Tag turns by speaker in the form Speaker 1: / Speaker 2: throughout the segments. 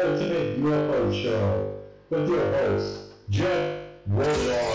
Speaker 1: ultimate UFO show with your host, Jeff Woodward.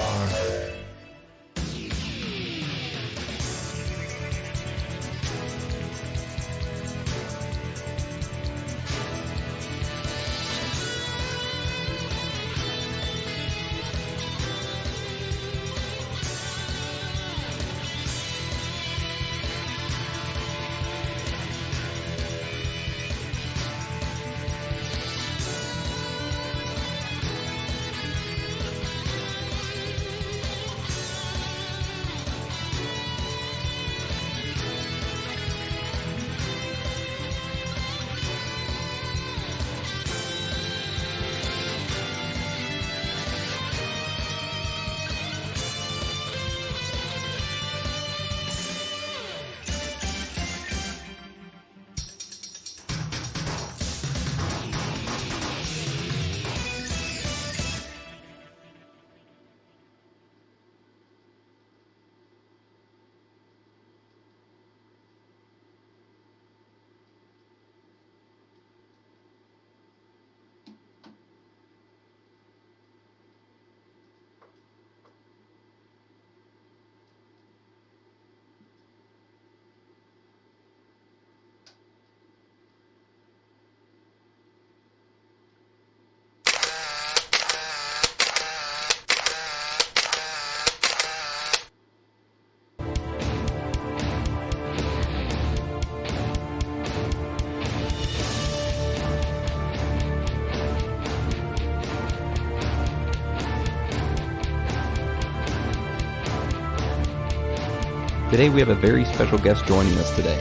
Speaker 2: Today we have a very special guest joining us today.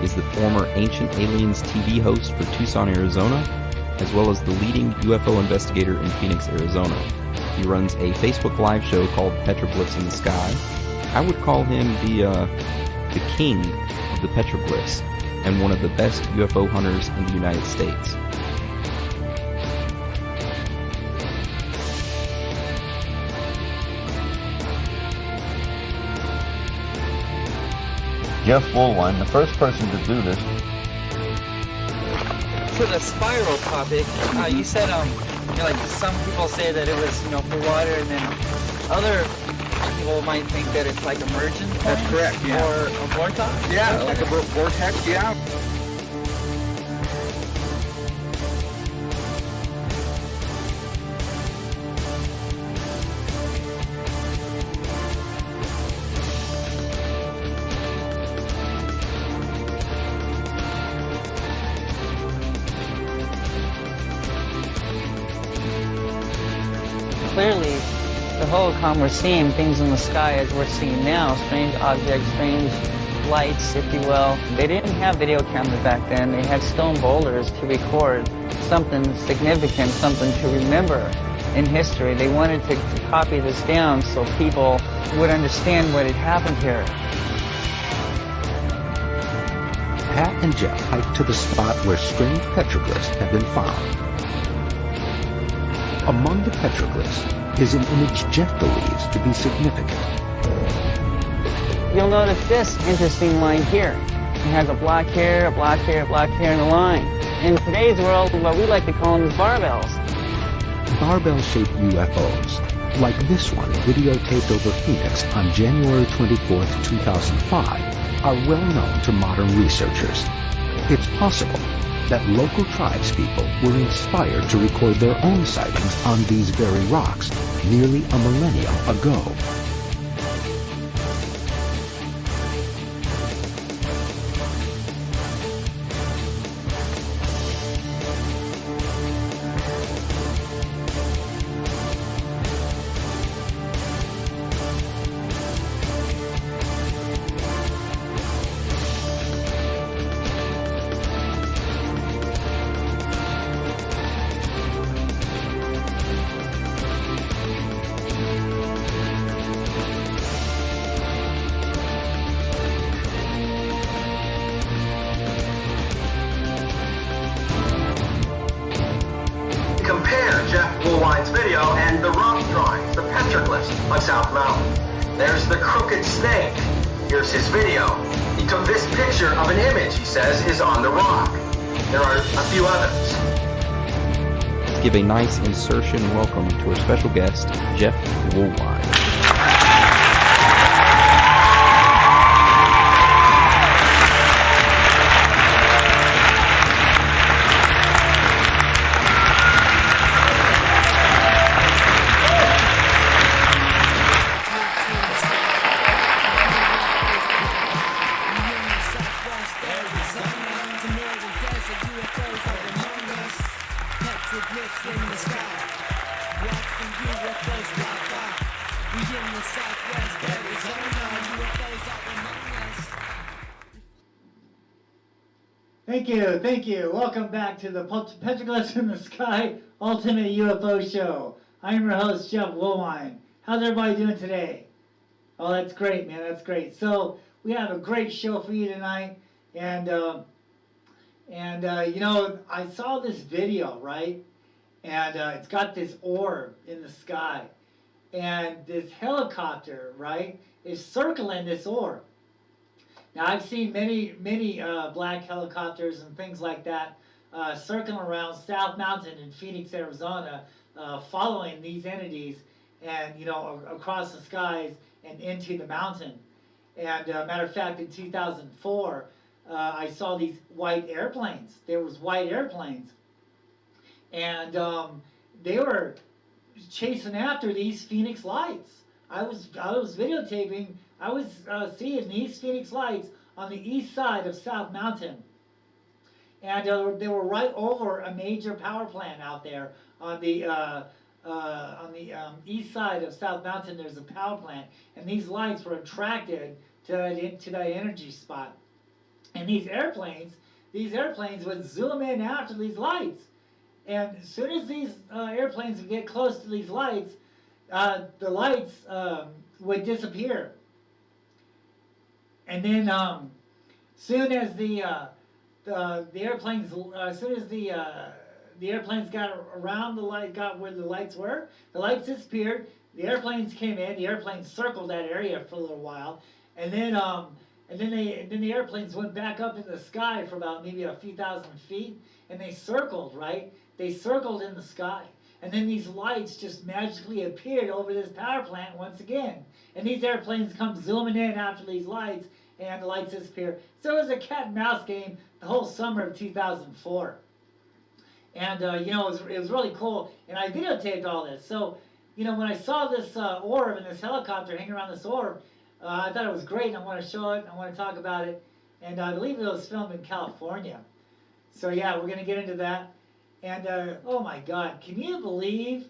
Speaker 2: He's the former Ancient Aliens TV host for Tucson, Arizona, as well as the leading UFO investigator in Phoenix, Arizona. He runs a Facebook live show called Petroglyphs in the Sky. I would call him the king of the petroglyphs and one of the best UFO hunters in the United States.
Speaker 3: Jeff Woolwine, the first person to do this.
Speaker 4: For the spiral topic, you said, like some people say that it was, for water, and then other people might think that it's like emergent points.
Speaker 5: That's correct, yeah.
Speaker 4: Or a vortex.
Speaker 5: Yeah, like a vortex, yeah.
Speaker 4: Clearly, the Hohokam were seeing things in the sky as we're seeing now, strange objects, strange lights, if you will. They didn't have video cameras back then. They had stone boulders to record something significant, something to remember in history. They wanted to copy this down so people would understand what had happened here.
Speaker 6: Pat and Jeff hiked to the spot where strange petroglyphs have been found. Among the petroglyphs is an image Jeff believes to be significant.
Speaker 4: You'll notice this interesting line here. It has a block here, a block here, a block here, and a line. In today's world, what we like to call them is barbells.
Speaker 6: Barbell-shaped UFOs, like this one videotaped over Phoenix on January 24, 2005, are well known to modern researchers. It's possible that local tribespeople were inspired to record their own sightings on these very rocks nearly a millennium ago.
Speaker 7: Video and the rock drawings, the petroglyphs on South Mountain. There's the crooked snake. Here's his video. He took this picture of an image he says is on the rock. There are a few others.
Speaker 2: to give a nice insertion welcome to our special guest, Jeff Woolwine.
Speaker 8: Petroglyphs in the sky. Watching UFOs fly by. We in the southwest Arizona. UFOs are among us.
Speaker 9: Thank you. Welcome back to the Petroglyphs in the Sky Ultimate UFO Show. I'm your host, Jeff Woolwine. How's everybody doing today? Oh, that's great, man. That's great. So we have a great show for you tonight, and you know, I saw this video, right? And it's got this orb in the sky, and this helicopter, right, is circling this orb. Now, I've seen many black helicopters and things like that circling around South Mountain in Phoenix, Arizona, following these entities, and you know, across the skies and into the mountain. And matter of fact, in 2004, I saw these white airplanes. There was white airplanes, and they were chasing after these Phoenix lights. I was videotaping. I was seeing these Phoenix lights on the east side of South Mountain, and they were right over a major power plant out there on the east side of South Mountain. There's a power plant, and these lights were attracted to that energy spot. And these airplanes would zoom in after these lights, and as soon as these airplanes would get close to these lights, the lights would disappear. And then, soon as the airplanes, as soon as the airplanes got around the light, got where the lights were, the lights disappeared. The airplanes came in. The airplanes circled that area for a little while, and then the airplanes went back up in the sky for about maybe a few thousand feet, and they circled, right? They circled in the sky. And then these lights just magically appeared over this power plant once again. And these airplanes come zooming in after these lights, and the lights disappear. So it was a cat and mouse game the whole summer of 2004. And, you know, it was really cool. And I videotaped all this. So, you know, when I saw this orb and this helicopter hanging around this orb, I thought it was great, and I want to show it, I want to talk about it. And I believe it was filmed in California. So, yeah, we're going to get into that. And, oh my God, can you believe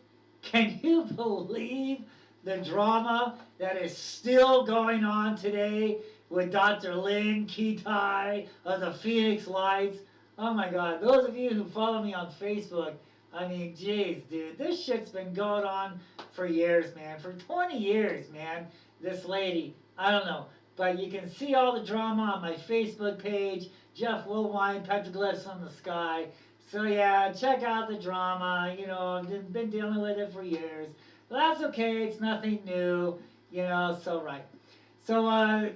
Speaker 9: the drama that is still going on today with Dr. Lynn Kitai of the Phoenix Lights? Oh my God, those of you who follow me on Facebook, I mean, geez, dude, this shit's been going on for years, man. For 20 years, man. This lady, I don't know. But you can see all the drama on my Facebook page, Jeff Woolwine, Petroglyphs in the Sky. So yeah, check out the drama. You know, I've been dealing with it for years. But that's okay, it's nothing new. You know, so right. So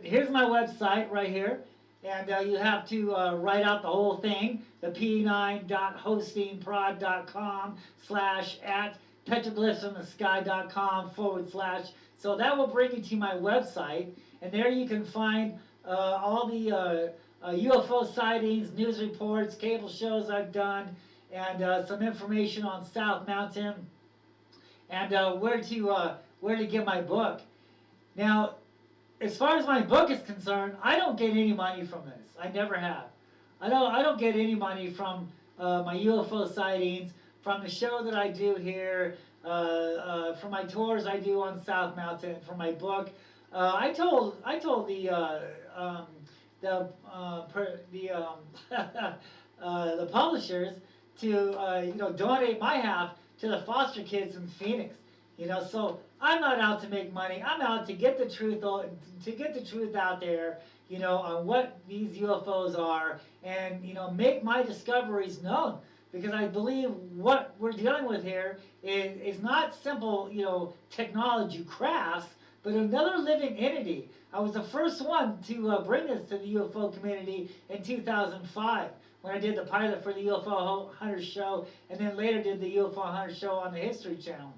Speaker 9: here's my website right here. And you have to write out the whole thing, the p9.hostingprod.com/@petroglyphsinthesky.com/. So that will bring you to my website. And there you can find all the UFO sightings, news reports, cable shows I've done, and some information on South Mountain, and where to get my book. Now, as far as my book is concerned, I don't get any money from this. I never have. I don't get any money from my UFO sightings, from the show that I do here, from my tours I do on South Mountain, from my book. I told the publishers to you know, donate my half to the foster kids in Phoenix. You know, so I'm not out to make money. I'm out to get the truth out there, you know, on what these UFOs are, and you know, make my discoveries known. Because I believe what we're dealing with here is not simple, you know, technology crafts, but another living entity. I was the first one to bring this to the UFO community in 2005 when I did the pilot for the UFO Hunters show, and then later did the UFO Hunters show on the History Channel.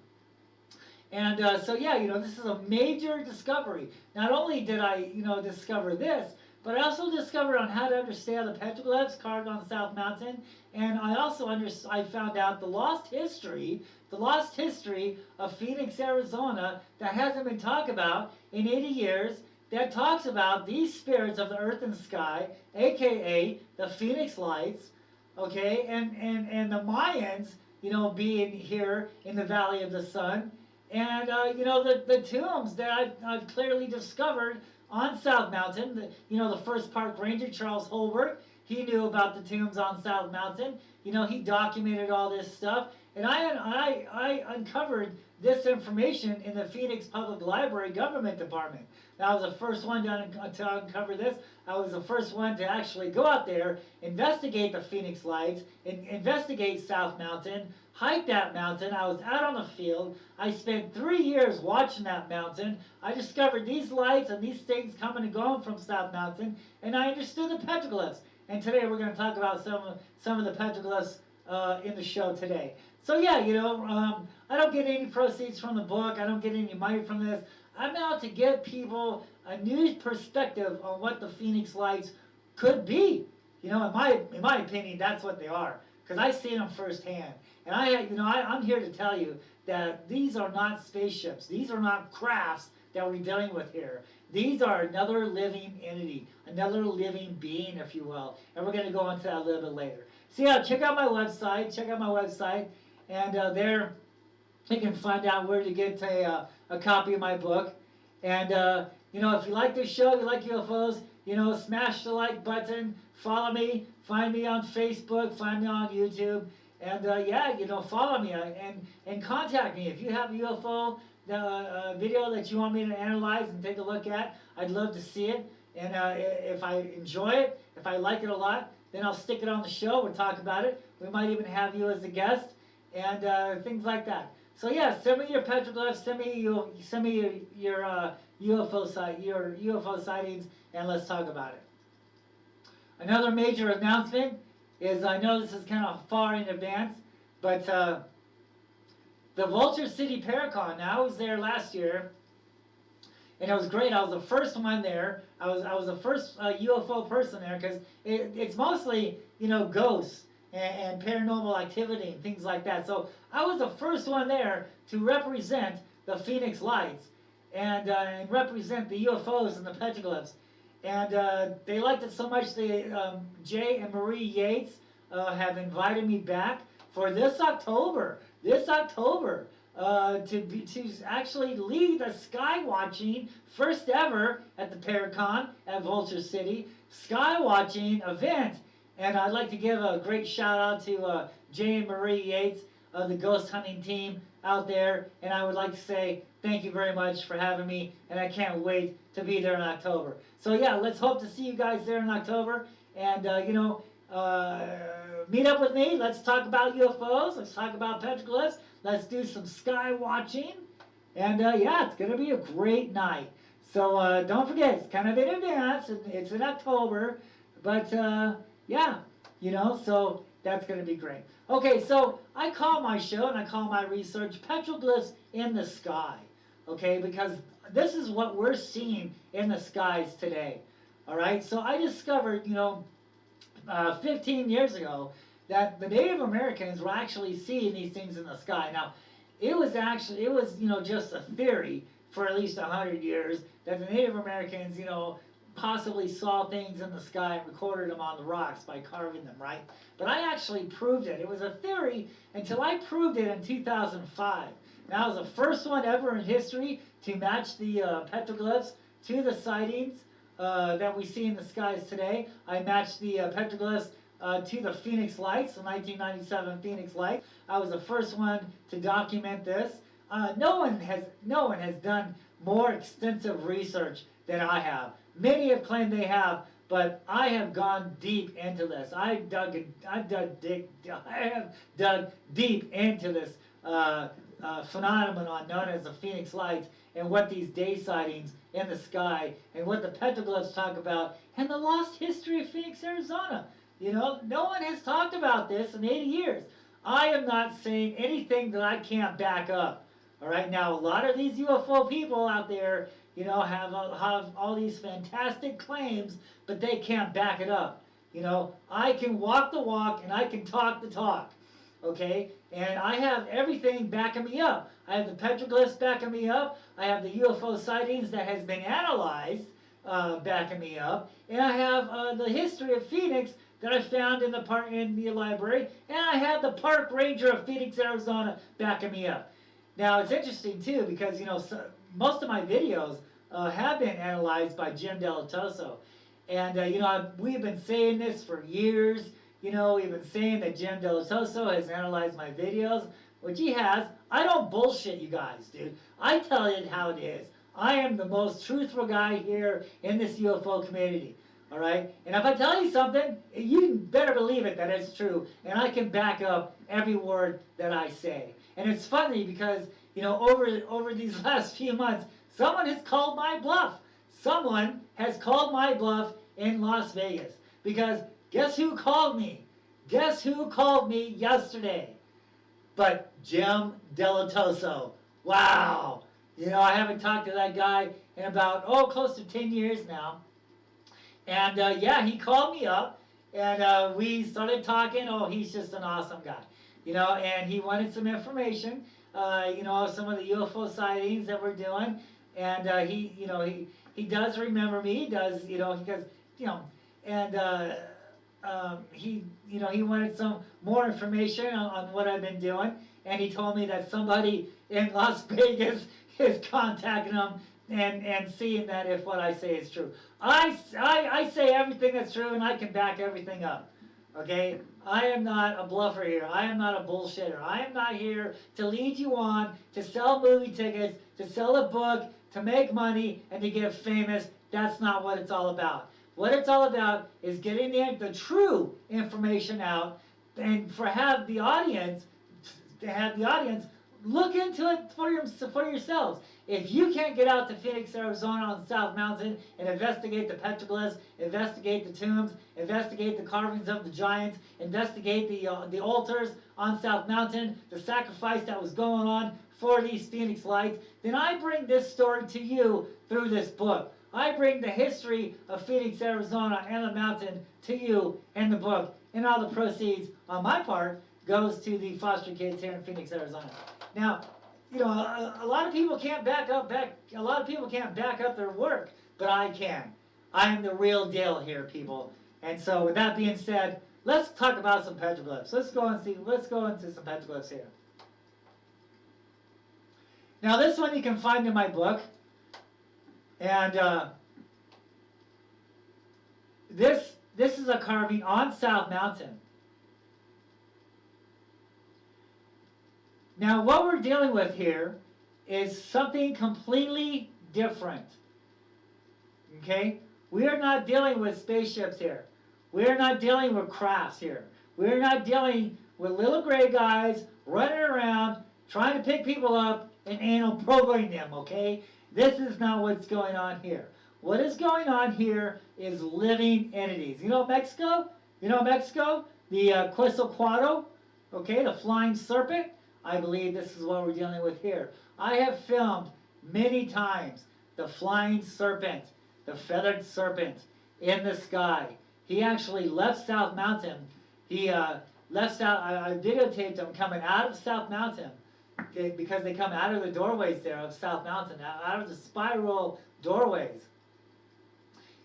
Speaker 9: And so yeah, this is a major discovery. Not only did I, discover this, but I also discovered on how to understand the petroglyphs carved on South Mountain, and I also I found out the lost history of Phoenix, Arizona, that hasn't been talked about in 80 years. That talks about these spirits of the earth and sky, aka the Phoenix Lights, okay, and the Mayans, being here in the Valley of the Sun, and the tombs that I've clearly discovered on South Mountain. The first park ranger, Charles Holbert, he knew about the tombs on South Mountain. He documented all this stuff, and I uncovered this information in the Phoenix Public Library Government Department. Now, I was the first one to uncover this. I was the first one to actually go out there, investigate the Phoenix Lights, investigate South Mountain, hike that mountain. I was out on the field. I spent 3 years watching that mountain. I discovered these lights and these things coming and going from South Mountain, and I understood the petroglyphs. And today we're going to talk about some of the petroglyphs in the show today. So yeah, I don't get any proceeds from the book. I don't get any money from this. I'm out to give people a new perspective on what the Phoenix Lights could be. In my opinion, that's what they are, because I've seen them firsthand. And I'm here to tell you that these are not spaceships. These are not crafts that we're dealing with here. These are another living entity, another living being, if you will. And we're going to go into that a little bit later. So yeah, check out my website. And there you can find out where to get a copy of my book. And, if you like this show, you like UFOs, smash the like button, follow me, find me on Facebook, find me on YouTube. And, follow me and contact me. If you have a UFO video that you want me to analyze and take a look at, I'd love to see it. And if I enjoy it, if I like it a lot, then I'll stick it on the show. We'll talk about it. We might even have you as a guest and things like that. So yeah, send me your petroglyphs, send me your UFO sightings, and let's talk about it. Another major announcement is, I know this is kind of far in advance, but the Vulture City Paracon. Now, I was there last year, and it was great. I was the first one there. I was the first UFO person there, because it's mostly ghosts and paranormal activity and things like that. So I was the first one there to represent the Phoenix Lights and represent the UFOs and the petroglyphs. And they liked it so much. Jay and Marie Yates have invited me back for this October. To actually lead the sky watching, first ever at the Paracon at Vulture City, sky watching event. And I'd like to give a great shout out to Jay and Marie Yates of the ghost hunting team out there. And I would like to say thank you very much for having me, and I can't wait to be there in October. So yeah, let's hope to see you guys there in October. And meet up with me. Let's talk about UFOs. Let's talk about petroglyphs. Let's do some sky watching. And yeah, it's going to be a great night. So don't forget, it's kind of in advance. It's in October. But yeah, so that's going to be great. Okay, so I call my show and I call my research Petroglyphs in the Sky. Okay, because this is what we're seeing in the skies today. All right, so I discovered, 15 years ago, that the Native Americans were actually seeing these things in the sky. Now, it was just a theory for at least 100 years that the Native Americans, possibly saw things in the sky and recorded them on the rocks by carving them, right? But I actually proved it. It was a theory until I proved it in 2005. Now, I was the first one ever in history to match the petroglyphs to the sightings that we see in the skies today. I matched the petroglyphs to the Phoenix Lights, the 1997 Phoenix Lights. I was the first one to document this. No one has done more extensive research than I have. Many have claimed they have, but I have gone deep into this. I have dug deep into this phenomenon known as the Phoenix Lights, and what these day sightings in the sky and what the petroglyphs talk about, and the lost history of Phoenix, Arizona. You know, no one has talked about this in 80 years. I am not saying anything that I can't back up. All right, now a lot of these UFO people out there, you know, have all these fantastic claims, but they can't back it up. You know, I can walk the walk and I can talk the talk. Okay, and I have everything backing me up. I have the petroglyphs backing me up. I have the UFO sightings that has been analyzed backing me up, and I have the history of Phoenix that I found in the library, and I have the park ranger of Phoenix, Arizona backing me up. Now it's interesting too because you know most of my videos have been analyzed by Jim Delatoso, and you know we've been saying this for years. You know, we've been saying that Jim Delatoso has analyzed my videos, which he has. I don't bullshit you guys, dude. I tell it how it is. I am the most truthful guy here in this UFO community. All right? And if I tell you something, you better believe it that it's true. And I can back up every word that I say. And it's funny because, you know, over these last few months, someone has called my bluff. Someone has called my bluff in Las Vegas. Because guess who called me? Guess who called me yesterday? But Jim Delatoso. Wow. You know, I haven't talked to that guy in about, close to 10 years now. And yeah, he called me up and we started talking. Oh, he's just an awesome guy. You know, and he wanted some information, you know, some of the UFO sightings that we're doing. And he, you know, he does remember me. He does, you know, because, you know, and he, you know, he wanted some more information on what I've been doing. And he told me that somebody in Las Vegas is contacting him and seeing that if what I say is true. I say everything that's true and I can back everything up. Okay? I am not a bluffer here. I am not a bullshitter. I am not here to lead you on, to sell movie tickets, to sell a book, to make money, and to get famous. That's not what it's all about. What it's all about is getting the true information out and to have the audience look into it for yourselves. If you can't get out to Phoenix, Arizona on South Mountain and investigate the petroglyphs, investigate the tombs, investigate the carvings of the giants, investigate the altars on South Mountain, the sacrifice that was going on for these Phoenix lights, then I bring this story to you through this book. I bring the history of Phoenix, Arizona and the mountain to you in the book. And all the proceeds on my part goes to the foster kids here in Phoenix, Arizona. Now, you know, a lot of people can't back up their work, but I can. I am the real deal here, people. And so with that being said, let's talk about some petroglyphs. Let's go into some petroglyphs here. Now this one you can find in my book. And this is a carving on South Mountain. Now what we're dealing with here is something completely different. Okay? We are not dealing with spaceships here. We are not dealing with crafts here. We are not dealing with little gray guys running around trying to pick people up and anal probing them, okay? This is not what's going on here. What is going on here is living entities. You know Mexico? The Quetzalcoatl, okay, the flying serpent? I believe this is what we're dealing with here. I have filmed many times the flying serpent, the feathered serpent in the sky. He actually left South Mountain. He I videotaped him coming out of South Mountain, okay, because they come out of the doorways there of South Mountain, out of the spiral doorways.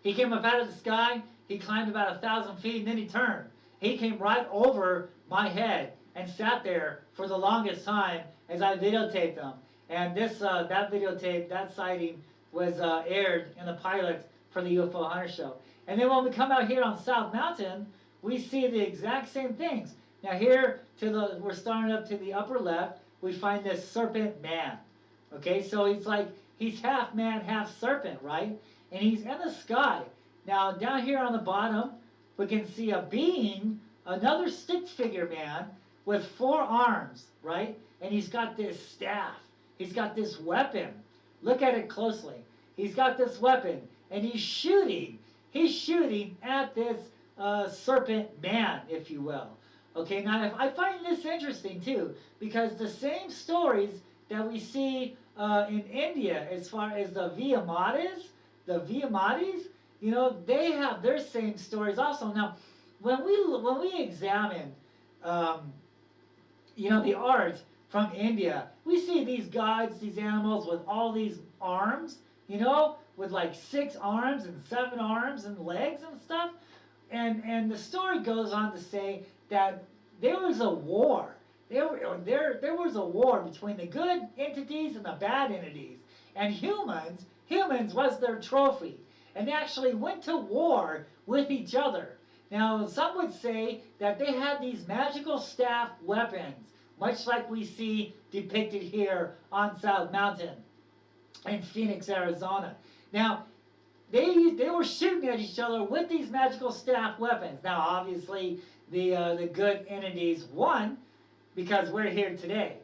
Speaker 9: He came up out of the sky, he climbed about 1,000 feet, and then he turned. He came right over my head and sat there for the longest time as I videotaped him. And that videotape, that sighting, was aired in the pilot for the UFO Hunter Show. And then when we come out here on South Mountain, we see the exact same things. Now here, we're starting up to the upper left, we find this serpent man. Okay, so he's half man, half serpent, right? And he's in the sky. Now down here on the bottom, we can see a being, another stick figure man, with 4 arms, right? And he's got this staff. He's got this weapon. Look at it closely. He's got this weapon, and he's shooting. He's shooting at this serpent man, if you will. Okay, now I find this interesting too, because the same stories that we see in India, as far as the Viamadis, you know, they have their same stories also. Now, when we examine, you know, the art from India, we see these gods, these animals with all these arms, you know, with like 6 arms and 7 arms and legs and stuff. And the story goes on to say that there was a war. There was a war between the good entities and the bad entities. And humans was their trophy. And they actually went to war with each other. Now, some would say that they had these magical staff weapons, much like we see depicted here on South Mountain in Phoenix, Arizona. Now, they were shooting at each other with these magical staff weapons. Now, obviously, the good entities won because we're here today.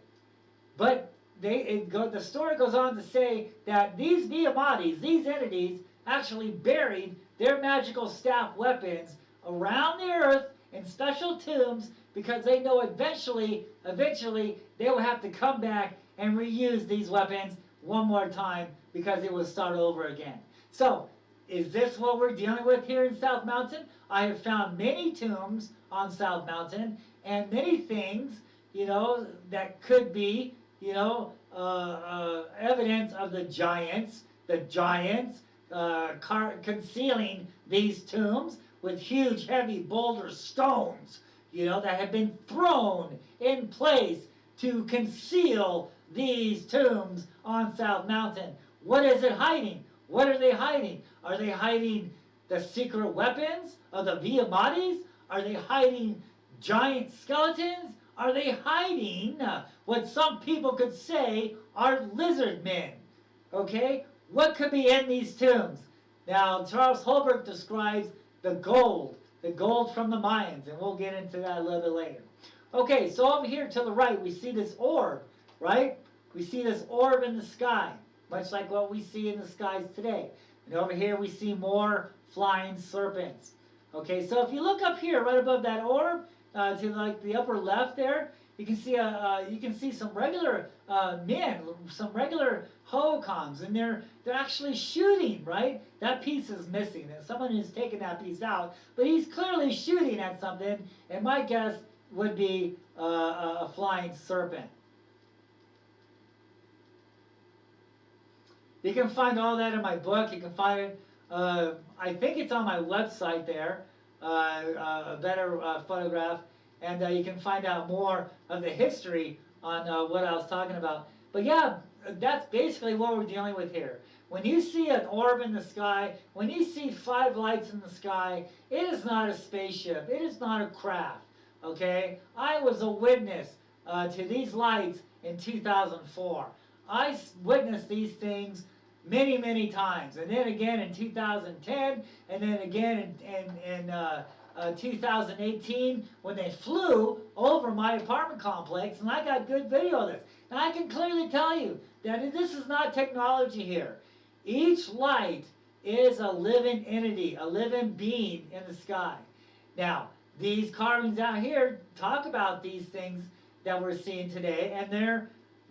Speaker 9: But the story goes on to say that these Viamadis, these entities, actually buried their magical staff weapons around the earth in special tombs because they know eventually they will have to come back and reuse these weapons one more time because it will start over again. So, is this what we're dealing with here in South Mountain? I have found many tombs on South Mountain and many things, you know, that could be, you know, evidence of the giants concealing these tombs with huge heavy boulder stones, you know, that have been thrown in place to conceal these tombs on South Mountain. What is it hiding? What are they hiding? Are they hiding the secret weapons of the Viamadis? Are they hiding giant skeletons? Are they hiding what some people could say are lizard men? Okay? What could be in these tombs? Now, Charles Holbrook describes the gold from the Mayans, and we'll get into that a little bit later. Okay, so over here to the right, we see this orb, right? We see this orb in the sky, much like what we see in the skies today. And over here, we see more flying serpents. Okay, so if you look up here, right above that orb, to like the upper left there, you can see some regular men, some regular Hohokams, and they're actually shooting, right? That piece is missing, and someone has taken that piece out, but he's clearly shooting at something, and my guess would be a flying serpent. You can find all that in my book. You can find it, I think it's on my website there, a better photograph, and you can find out more of the history on what I was talking about. But yeah, that's basically what we're dealing with here. When you see an orb in the sky, when you see 5 lights in the sky, it is not a spaceship. It is not a craft, okay? I was a witness to these lights in 2004. I witnessed these things many, many times. And then again in 2010, and then again in 2018 when they flew over my apartment complex, and I got good video of this. And I can clearly tell you that this is not technology here. Each light is a living entity, a living being in the sky. Now, these carvings out here talk about these things that we're seeing today, and they're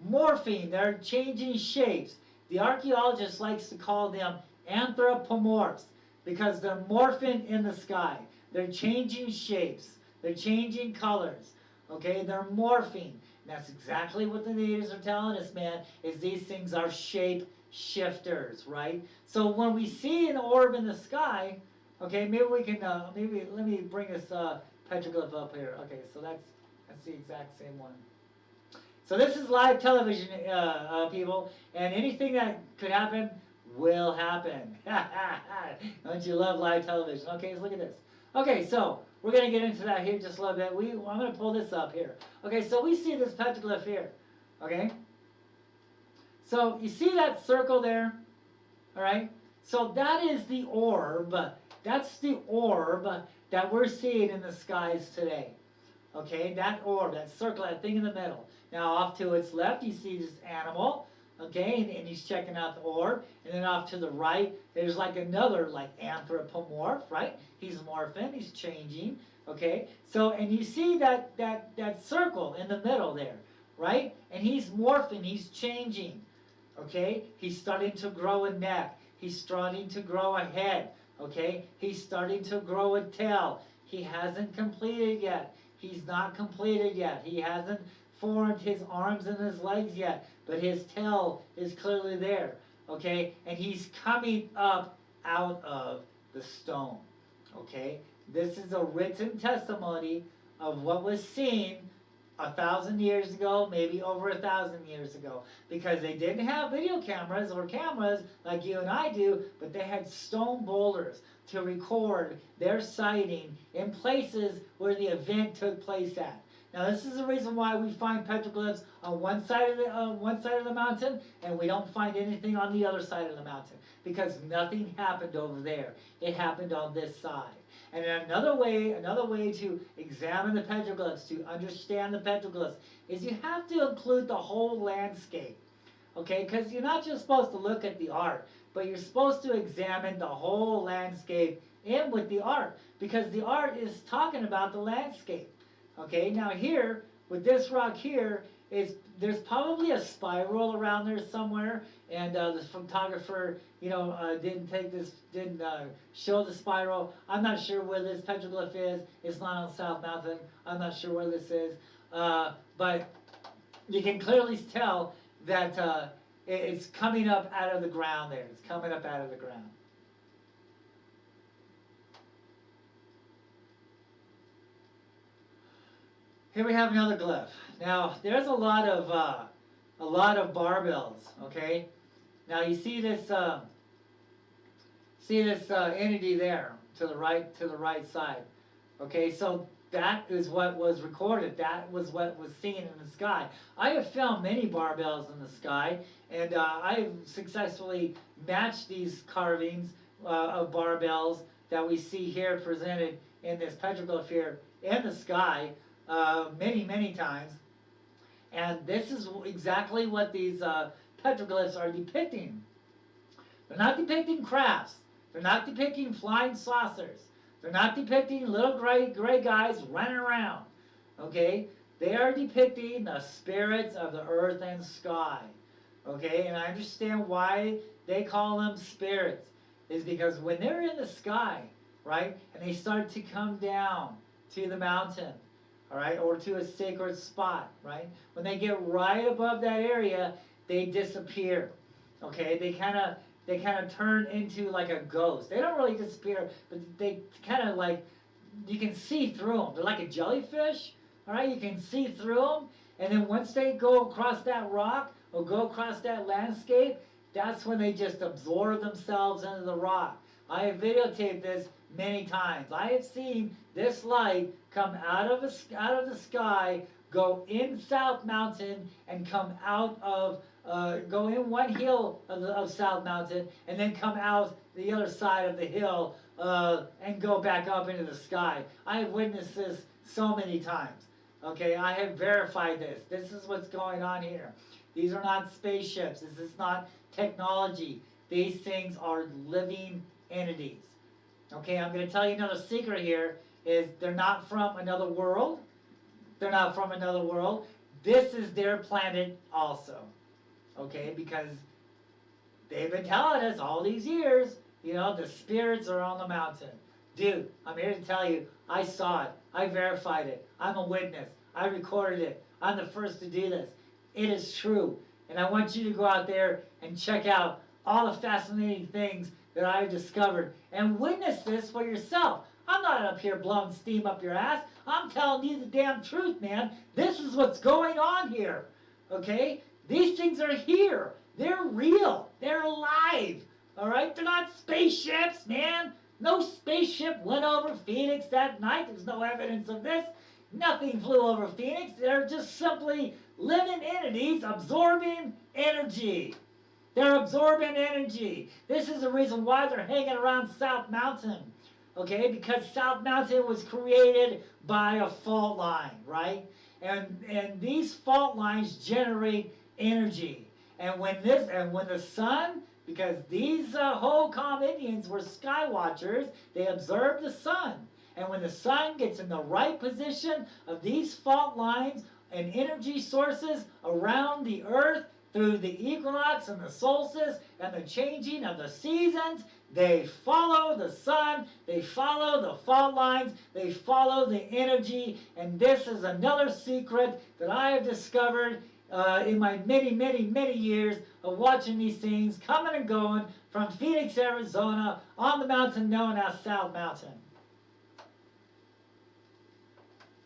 Speaker 9: morphing, they're changing shapes. The archaeologist likes to call them anthropomorphs because they're morphing in the sky. They're changing shapes. They're changing colors. Okay, they're morphing. And that's exactly what the natives are telling us, man, is these things are shape shifters, right? So when we see an orb in the sky, okay, maybe we can, let me bring this petroglyph up here. Okay, so that's the exact same one. So this is live television, people, and anything that could happen will happen. Don't you love live television? Okay, let's look at this. Okay, so we're going to get into that here just a little bit. I'm going to pull this up here. Okay, so we see this petroglyph here. Okay? So you see that circle there? All right? So that is the orb. That's the orb that we're seeing in the skies today. Okay, that orb, that circle, that thing in the middle. Now off to its left, you see this animal. okay, and he's checking out the orb, and then off to the right, there's like another like anthropomorph, right? He's morphing, he's changing, okay? So, and you see that circle in the middle there, right? And he's morphing, he's changing, okay? He's starting to grow a neck, he's starting to grow a head, okay? He's starting to grow a tail. He hasn't completed yet. He's not completed yet. He hasn't formed his arms and his legs yet, but his tail is clearly there, okay? And he's coming up out of the stone, okay? This is a written testimony of what was seen 1,000 years ago, maybe over 1,000 years ago, because they didn't have video cameras or cameras like you and I do, but they had stone boulders to record their sighting in places where the event took place at. Now, this is the reason why we find petroglyphs on one side of the mountain, and we don't find anything on the other side of the mountain, because nothing happened over there. It happened on this side. And another way to examine the petroglyphs, to understand the petroglyphs, is you have to include the whole landscape. Okay, because you're not just supposed to look at the art, but you're supposed to examine the whole landscape in with the art, because the art is talking about the landscape. Okay, now here, with this rock here, there's probably a spiral around there somewhere, and the photographer, didn't show the spiral. I'm not sure where this petroglyph is. It's not on South Mountain. I'm not sure where this is, but you can clearly tell that it's coming up out of the ground there. It's coming up out of the ground. Here we have another glyph. Now, there's a lot of barbells. Okay. Now you see this entity there to the right side. Okay, so that is what was recorded. That was what was seen in the sky. I have found many barbells in the sky, and I've successfully matched these carvings of barbells that we see here presented in this petroglyph here in the sky many times. And this is exactly what these petroglyphs are depicting. They're not depicting crafts. They're not depicting flying saucers. They're not depicting little gray guys running around. Okay? They are depicting the spirits of the earth and sky. Okay? And I understand why they call them spirits. Is because when they're in the sky, right, and they start to come down to the mountain, all right, or to a sacred spot, right? When they get right above that area, they disappear. Okay, they kind of turn into like a ghost. They don't really disappear, but they kind of like, you can see through them. They're like a jellyfish, all right? You can see through them, and then once they go across that rock or go across that landscape, that's when they just absorb themselves into the rock. I have videotaped this many times. I have seen this light come out of the sky, go in South Mountain, and come out of go in one hill of South Mountain, and then come out the other side of the hill and go back up into the sky. I have witnessed this so many times. Okay, I have verified this. This is what's going on here. These are not spaceships. This is not technology. These things are living entities. Okay, I'm going to tell you another secret here, is they're not from another world. They're not from another world. This is their planet also. Okay, because they've been telling us all these years, the spirits are on the mountain. Dude, I'm here to tell you, I saw it. I verified it. I'm a witness. I recorded it. I'm the first to do this. It is true. And I want you to go out there and check out all the fascinating things that I've discovered and witness this for yourself. I'm not up here blowing steam up your ass. I'm telling you the damn truth, man. This is what's going on here. Okay? These things are here. They're real. They're alive. All right? They're not spaceships, man. No spaceship went over Phoenix that night. There's no evidence of this. Nothing flew over Phoenix. They're just simply living entities absorbing energy. They're absorbing energy. This is the reason why they're hanging around South Mountain. Okay, because South Mountain was created by a fault line, right? And these fault lines generate energy. And when the sun, because these Hohokam Indians were sky watchers, they observed the sun. And when the sun gets in the right position of these fault lines and energy sources around the earth through the equinox and the solstice and the changing of the seasons, they follow the sun, they follow the fault lines, they follow the energy. And this is another secret that I have discovered in my many, many, many years of watching these things coming and going from Phoenix, Arizona, on the mountain known as South Mountain.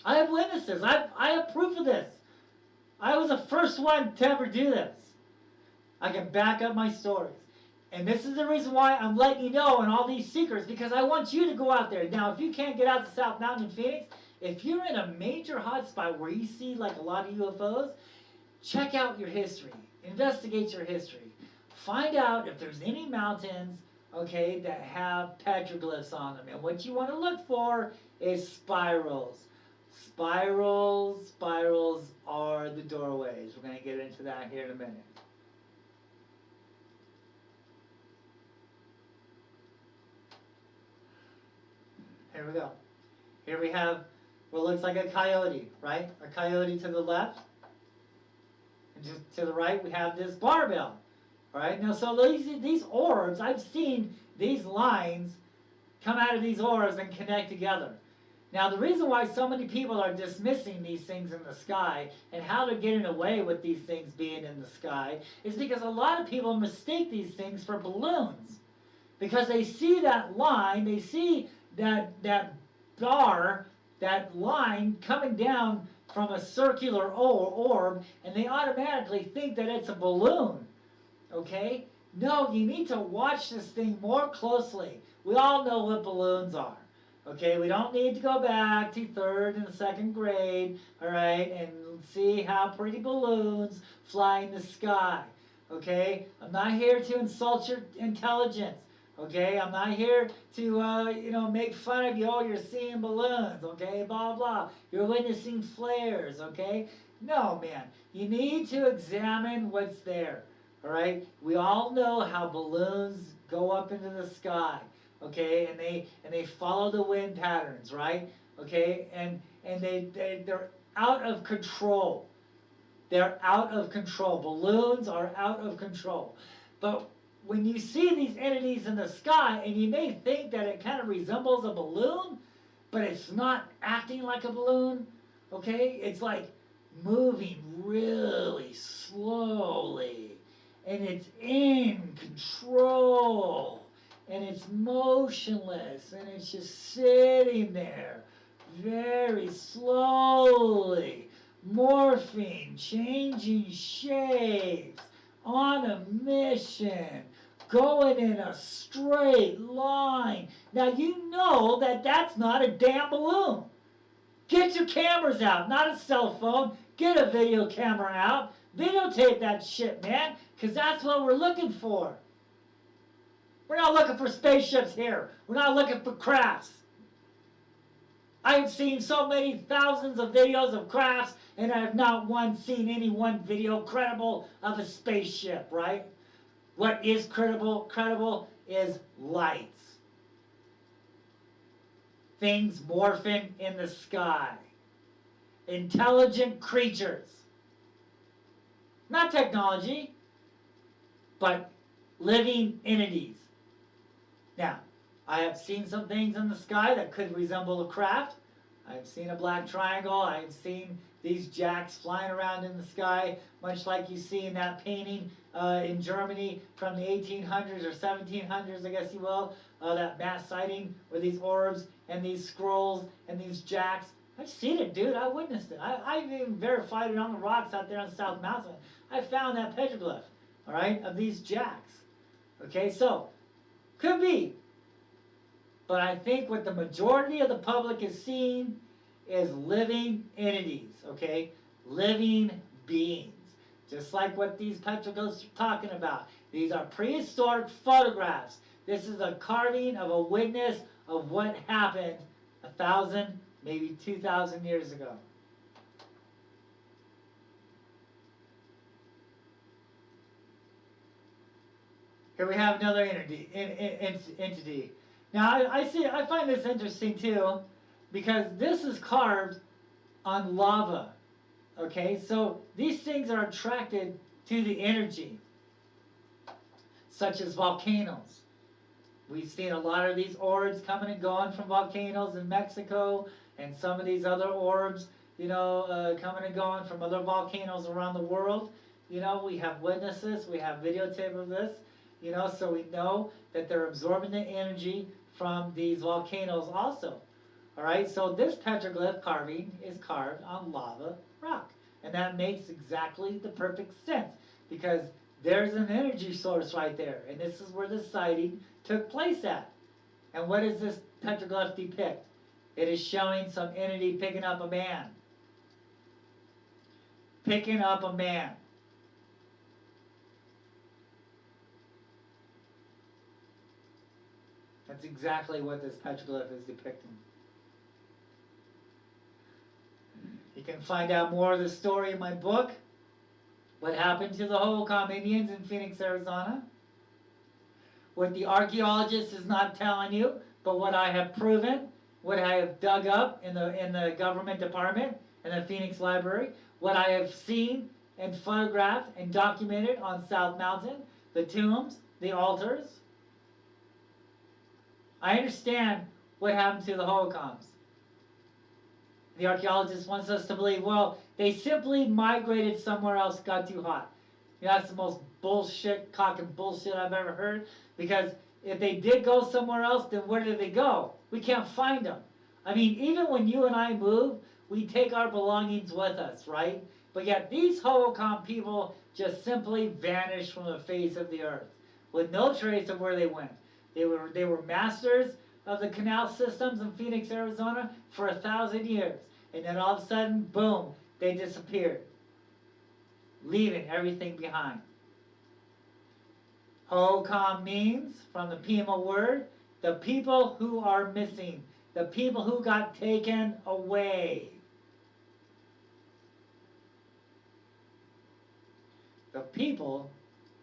Speaker 9: I have witnesses. I have proof of this. I was the first one to ever do this. I can back up my stories. And this is the reason why I'm letting you know in all these secrets, because I want you to go out there. Now, if you can't get out to South Mountain in Phoenix, if you're in a major hotspot where you see like a lot of UFOs, check out your history. Investigate your history. Find out if there's any mountains, okay, that have petroglyphs on them. And what you want to look for is spirals. Spirals are the doorways. We're going to get into that here in a minute. Here we go. Here we have what looks like a coyote, right? A coyote to the left. And to the right, we have this barbell. All right? Now, so these orbs, I've seen these lines come out of these orbs and connect together. Now, the reason why so many people are dismissing these things in the sky and how they're getting away with these things being in the sky is because a lot of people mistake these things for balloons. Because they see that line, they see that bar, that line coming down from a circular orb, and they automatically think that it's a balloon. Okay? No, you need to watch this thing more closely. We all know what balloons are. Okay, we don't need to go back to 3rd and 2nd grade, all right, and see how pretty balloons fly in the sky. Okay, I'm not here to insult your intelligence. Okay, I'm not here to make fun of you. Oh, you're seeing balloons. Okay, blah blah. You're witnessing flares. Okay, no, man. You need to examine what's there. All right. We all know how balloons go up into the sky. Okay, and they follow the wind patterns, right? Okay, and they're out of control. They're out of control. Balloons are out of control. But when you see these entities in the sky, and you may think that it kind of resembles a balloon, but it's not acting like a balloon. Okay, it's like moving really slowly, and it's in control. And it's motionless, and it's just sitting there very slowly, morphing, changing shapes, on a mission, going in a straight line. Now you know that that's not a damn balloon. Get your cameras out, not a cell phone. Get a video camera out. Videotape that shit, man, because that's what we're looking for. We're not looking for spaceships here. We're not looking for crafts. I've seen so many thousands of videos of crafts, and I have not once seen any one video credible of a spaceship, right? What is credible? Credible is lights. Things morphing in the sky. Intelligent creatures. Not technology, but living entities. Now, I have seen some things in the sky that could resemble a craft. I've seen a black triangle. I've seen these jacks flying around in the sky, much like you see in that painting in Germany from the 1800s or 1700s, I guess you will. That mass sighting with these orbs and these scrolls and these jacks. I've seen it, dude. I witnessed it. I've even verified it on the rocks out there on South Mountain. I found that petroglyph, all right, of these jacks. Okay, so could be. But I think what the majority of the public is seeing is living entities, okay? Living beings. Just like what these petroglyphs are talking about. These are prehistoric photographs. This is a carving of a witness of what happened 1,000, maybe 2,000 years ago. Here we have another entity. Now I find this interesting too, because this is carved on lava. Okay, so these things are attracted to the energy, such as volcanoes. We've seen a lot of these orbs coming and going from volcanoes in Mexico, and some of these other orbs, coming and going from other volcanoes around the world. We have witnesses, we have videotape of this, so we know that they're absorbing the energy from these volcanoes also. All right, so this petroglyph carving is carved on lava rock, and that makes exactly the perfect sense, because there's an energy source right there, and this is where the sighting took place at. And what does this petroglyph depict? It is showing some entity picking up a man. Picking up a man. That's exactly what this petroglyph is depicting. You can find out more of the story in my book, What Happened to the Hohokam Indians in Phoenix, Arizona. What the archaeologist is not telling you, but what I have proven, what I have dug up in the government department, in the Phoenix Library, what I have seen and photographed and documented on South Mountain, the tombs, the altars. I understand what happened to the Hohokams. The archaeologist wants us to believe, well, they simply migrated somewhere else, got too hot. That's the most bullshit, cock and bullshit I've ever heard. Because if they did go somewhere else, then where did they go? We can't find them. I mean, even when you and I move, we take our belongings with us, right? But yet these Hohokam people just simply vanished from the face of the earth with no trace of where they went. They were masters of the canal systems in Phoenix, Arizona for 1,000 years. And then all of a sudden, boom, they disappeared, leaving everything behind. Hohokam means, from the Pima word, the people who are missing, the people who got taken away. The people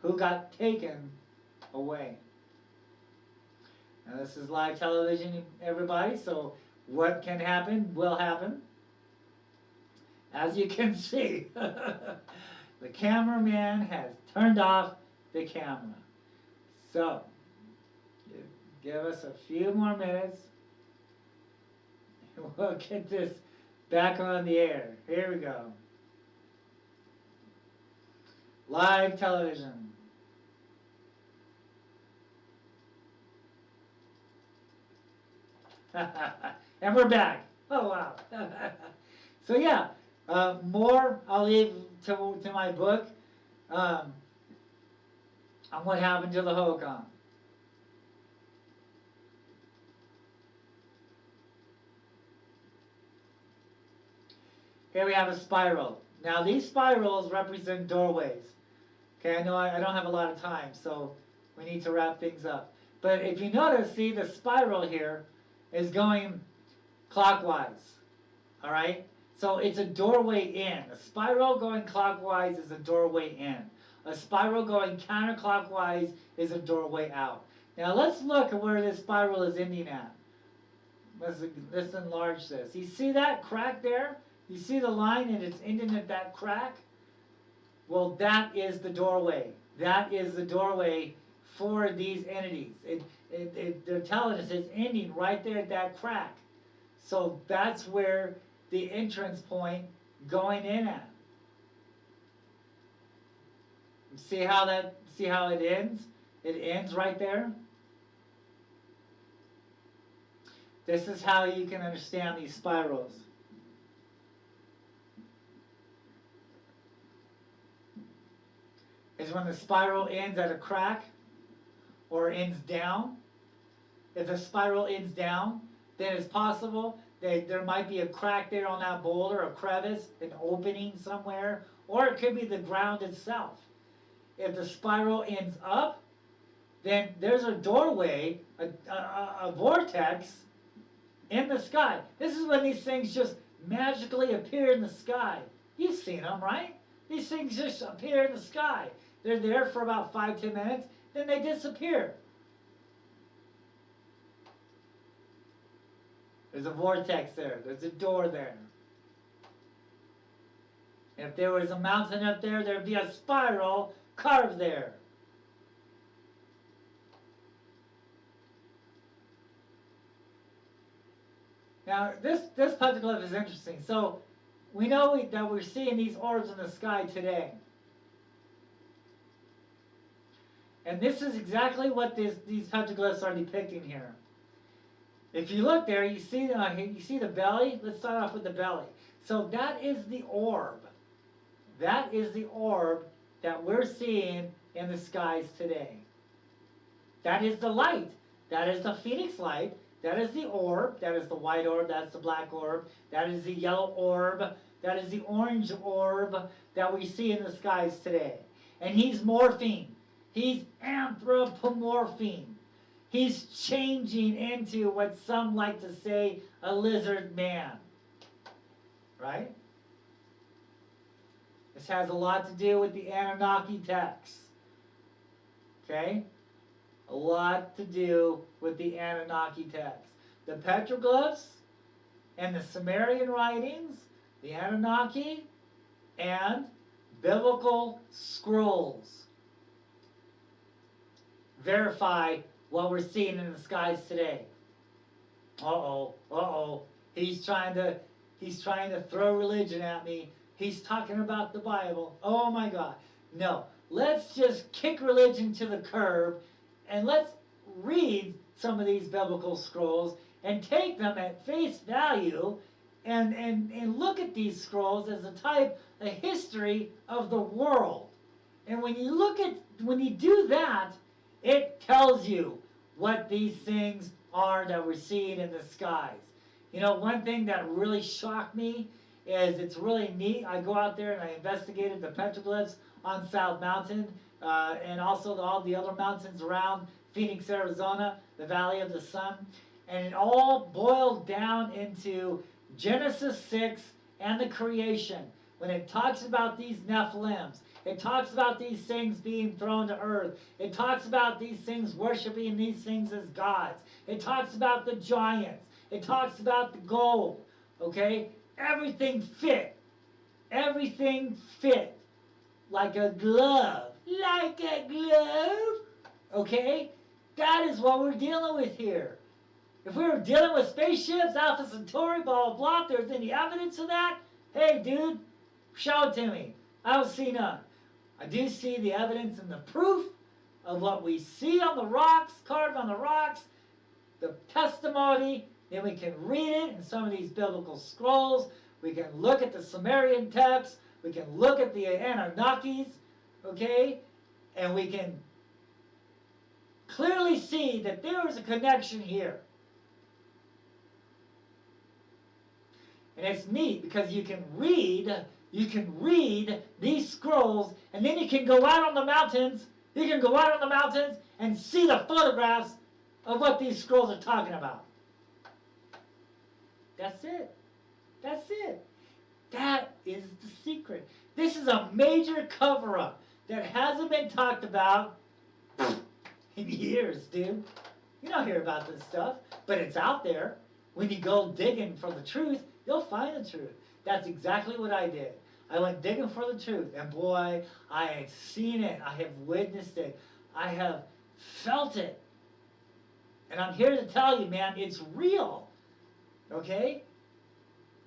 Speaker 9: who got taken away. Now this is live television, everybody, so what can happen will happen. As you can see, the cameraman has turned off the camera. So, give us a few more minutes, and we'll get this back on the air. Here we go. Live television. And we're back. Oh, wow. So, yeah, more I'll leave to my book on what happened to the Hohokam. Here we have a spiral. Now, these spirals represent doorways. Okay, I know I don't have a lot of time, so we need to wrap things up. But if you notice, see, the spiral here is going clockwise, all right? So it's a doorway in. A spiral going clockwise is a doorway in. A spiral going counterclockwise is a doorway out. Now let's look at where this spiral is ending at. Let's enlarge this. You see that crack there? You see the line and it's ending at that crack? Well, that is the doorway. That is the doorway for these entities. They're telling us it's ending right there at that crack. So that's where the entrance point going in at. See how it ends? It ends right there. This is how you can understand these spirals. Is when the spiral ends at a crack or ends down. If the spiral ends down, then it's possible that there might be a crack there on that boulder, a crevice, an opening somewhere, or it could be the ground itself. If the spiral ends up, then there's a doorway, a vortex in the sky. This is when these things just magically appear in the sky. You've seen them, right? These things just appear in the sky. They're there for about 5-10 minutes. then they disappear. There's a vortex there. There's a door there. If there was a mountain up there, there'd be a spiral carved there. Now, this petroglyph is interesting. So, we know that we're seeing these orbs in the sky today. And this is exactly what these petroglyphs are depicting here. If you look there, you see the belly. Let's start off with the belly. So that is the orb. That is the orb that we're seeing in the skies today. That is the light. That is the phoenix light. That is the orb. That is the white orb. That's the black orb. That is the yellow orb. That is the orange orb that we see in the skies today. And he's morphing. He's anthropomorphing. He's changing into what some like to say a lizard man. Right? This has a lot to do with the Anunnaki text. Okay? A lot to do with the Anunnaki text. The petroglyphs and the Sumerian writings, the Anunnaki, and biblical scrolls verify what we're seeing in the skies today. He's trying to throw religion at me. He's talking about the Bible. Oh my God. No. Let's just kick religion to the curb and let's read some of these biblical scrolls and take them at face value and look at these scrolls as a history of the world. And when you do that, it tells you what these things are that we're seeing in the skies. You know, one thing that really shocked me is it's really neat. I go out there and I investigated the petroglyphs on South Mountain and also all the other mountains around Phoenix, Arizona, the Valley of the Sun. And it all boiled down into Genesis 6 and the creation. When it talks about these Nephilims, it talks about these things being thrown to earth. It talks about these things worshiping these things as gods. It talks about the giants. It talks about the gold. Okay? Everything fit. Everything fit. Like a glove. Like a glove. Okay? That is what we're dealing with here. If we were dealing with spaceships, Alpha Centauri, blah, blah, blah, if there's any evidence of that, hey, dude, show it to me. I don't see none. I do see the evidence and the proof of what we see on the rocks, carved on the rocks, the testimony. Then we can read it in some of these biblical scrolls. We can look at the Sumerian texts. We can look at the Anunnakis, okay? And we can clearly see that there is a connection here. And it's neat because you can read these scrolls, and then you can go out on the mountains. You can go out on the mountains and see the photographs of what these scrolls are talking about. That's it. That's it. That is the secret. This is a major cover-up that hasn't been talked about in years, dude. You don't hear about this stuff, but it's out there. When you go digging for the truth, you'll find the truth. That's exactly what I did. I went digging for the truth, and boy, I have seen it. I have witnessed it. I have felt it. And I'm here to tell you, man, it's real. Okay?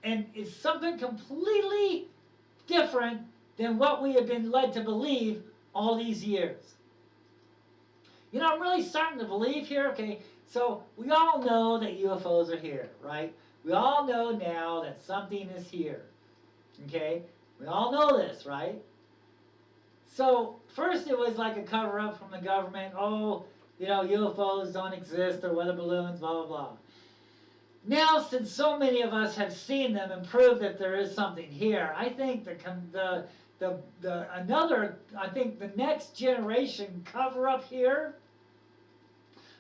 Speaker 9: And it's something completely different than what we have been led to believe all these years. You know, I'm really starting to believe here, okay? So we all know that UFOs are here, right? We all know now that something is here, okay? We all know this, right? So first it was like a cover-up from the government. Oh, you know, UFOs don't exist or weather balloons, blah, blah, blah. Now, since so many of us have seen them and proved that there is something here, I think the next generation cover-up here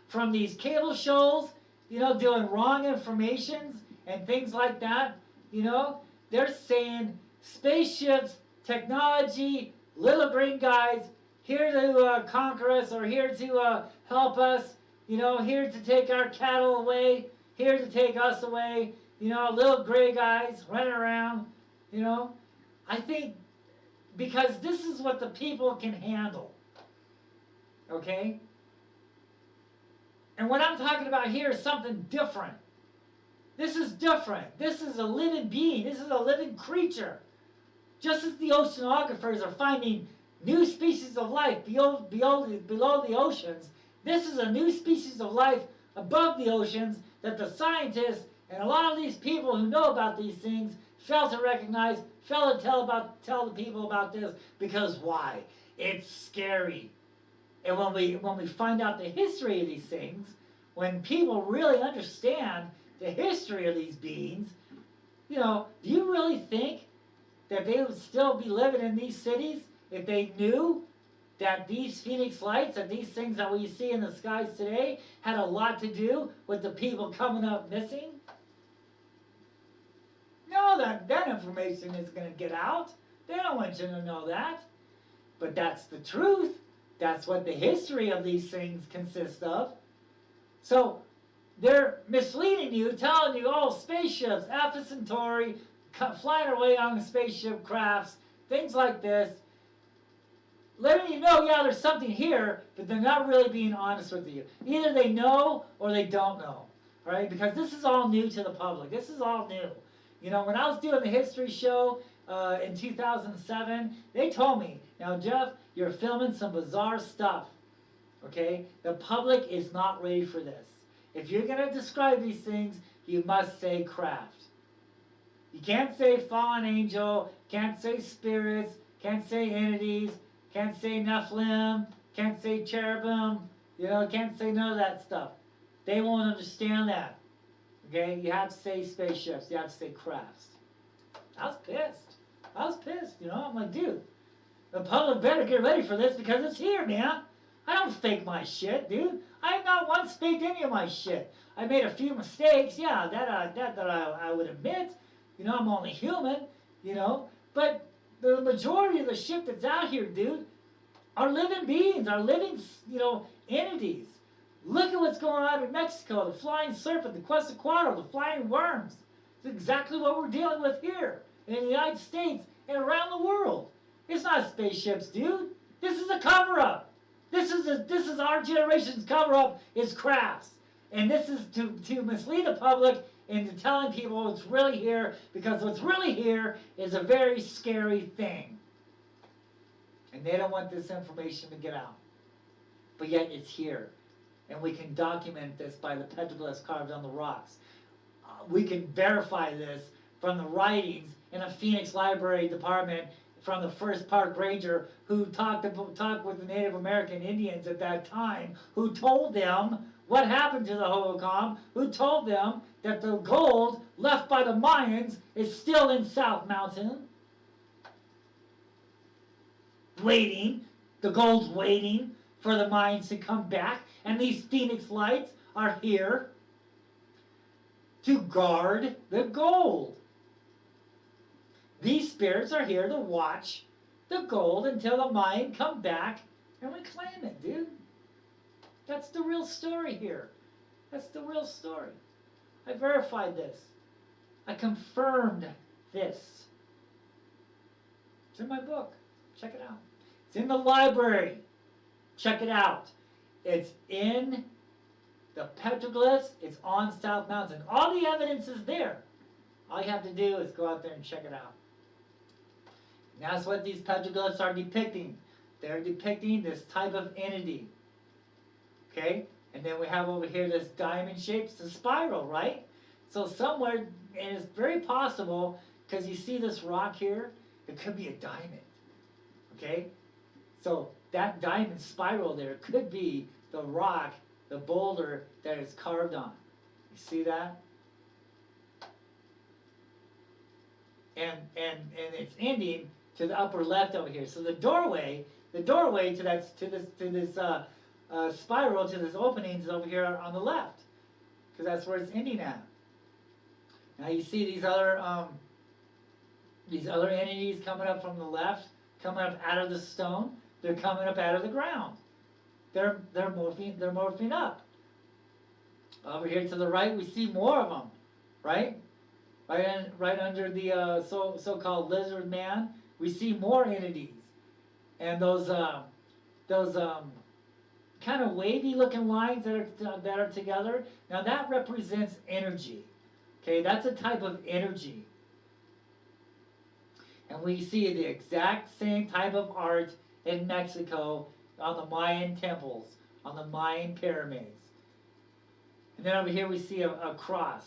Speaker 9: from these cable shows, you know, doing wrong informations and things like that, you know, they're saying spaceships, technology, little green guys here to conquer us, or here to help us, here to take our cattle away, here to take us away, little gray guys running around, I think because this is what the people can handle, okay? And what I'm talking about here is something different. This is different. This is a living being. This is a living creature. Just as the oceanographers are finding new species of life below the oceans, this is a new species of life above the oceans that the scientists and a lot of these people who know about these things fail to recognize, fail to tell the people about this, because why? It's scary. And when we find out the history of these things, when people really understand the history of these beings, do you really think that they would still be living in these cities if they knew that these phoenix lights, that these things that we see in the skies today had a lot to do with the people coming up missing? No, that information is going to get out. They don't want you to know that. But that's the truth. That's what the history of these things consists of. So they're misleading you, telling you, oh, spaceships, Alpha Centauri, flying away on spaceship crafts, things like this. Letting you know, yeah, there's something here, but they're not really being honest with you. Either they know or they don't know, all right? Because this is all new to the public. This is all new. When I was doing the history show in 2007, they told me, now, Jeff, you're filming some bizarre stuff, okay? The public is not ready for this. If you're going to describe these things, you must say craft. You can't say fallen angel, can't say spirits, can't say entities, can't say Nephilim, can't say cherubim, can't say none of that stuff. They won't understand that. Okay? You have to say spaceships, you have to say crafts. I was pissed. I'm like, dude, the public better get ready for this because it's here, man. I don't fake my shit, dude. I have not once faked any of my shit. I made a few mistakes, yeah, that I would admit. I'm only human, but the majority of the shit that's out here, dude, are living beings, are living, entities. Look at what's going on in Mexico, the flying serpent, the Quetzalcoatl, the flying worms. It's exactly what we're dealing with here in the United States and around the world. It's not spaceships, dude. This is a cover-up. This is our generation's cover-up is crafts. And this is to mislead the public into telling people what's really here, because what's really here is a very scary thing. And they don't want this information to get out. But yet it's here. And we can document this by the petroglyphs carved on the rocks. We can verify this from the writings in a Phoenix Library department from the first park ranger who talked with the Native American Indians at that time, who told them what happened to the Hohokam, who told them that the gold left by the Mayans is still in South Mountain, waiting. The gold's waiting for the Mayans to come back, and these Phoenix lights are here to guard the gold. These spirits are here to watch the gold until the Mayan come back and reclaim it, dude. That's the real story here. That's the real story. I verified this. I confirmed this. It's in my book. Check it out. It's in the library. Check it out. It's in the petroglyphs. It's on South Mountain. All the evidence is there. All you have to do is go out there and check it out. And that's what these petroglyphs are depicting. They're depicting this type of entity. Okay? And then we have over here this diamond shape. It's a spiral, right? So somewhere, and it's very possible, because you see this rock here, it could be a diamond. Okay? So that diamond spiral there could be the rock, the boulder that it's carved on. You see that? And it's ending to the upper left over here. So the doorway to this spiral, to this opening, is over here on the left, because that's where it's ending at. Now you see these other entities coming up from the left, coming up out of the stone. They're coming up out of the ground. They're morphing up. Over here to the right, we see more of them, right? Right under the so-called lizard man, we see more entities, and those kind of wavy-looking lines that are together. Now that represents energy. Okay, that's a type of energy. And we see the exact same type of art in Mexico on the Mayan temples, on the Mayan pyramids. And then over here we see a cross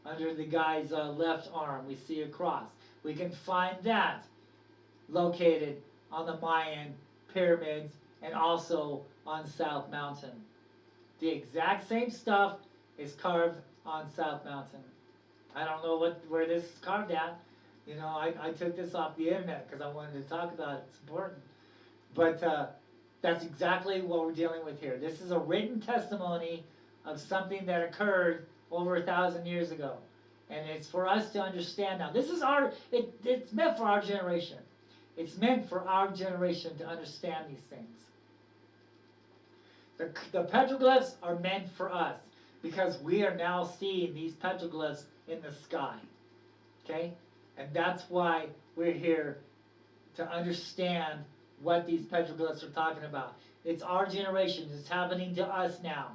Speaker 9: under the guy's left arm. We see a cross. We can find that located on the Mayan pyramids and also on South Mountain. The exact same stuff is carved on South Mountain. I don't know where this is carved at. You know, I took this off the internet because I wanted to talk about it. It's important. But that's exactly what we're dealing with here. This is a written testimony of something that occurred over 1,000 years ago. And it's for us to understand now. This is it's meant for our generation. It's meant for our generation to understand these things. The petroglyphs are meant for us because we are now seeing these petroglyphs in the sky. Okay? And that's why we're here to understand what these petroglyphs are talking about. It's our generation. It's happening to us now.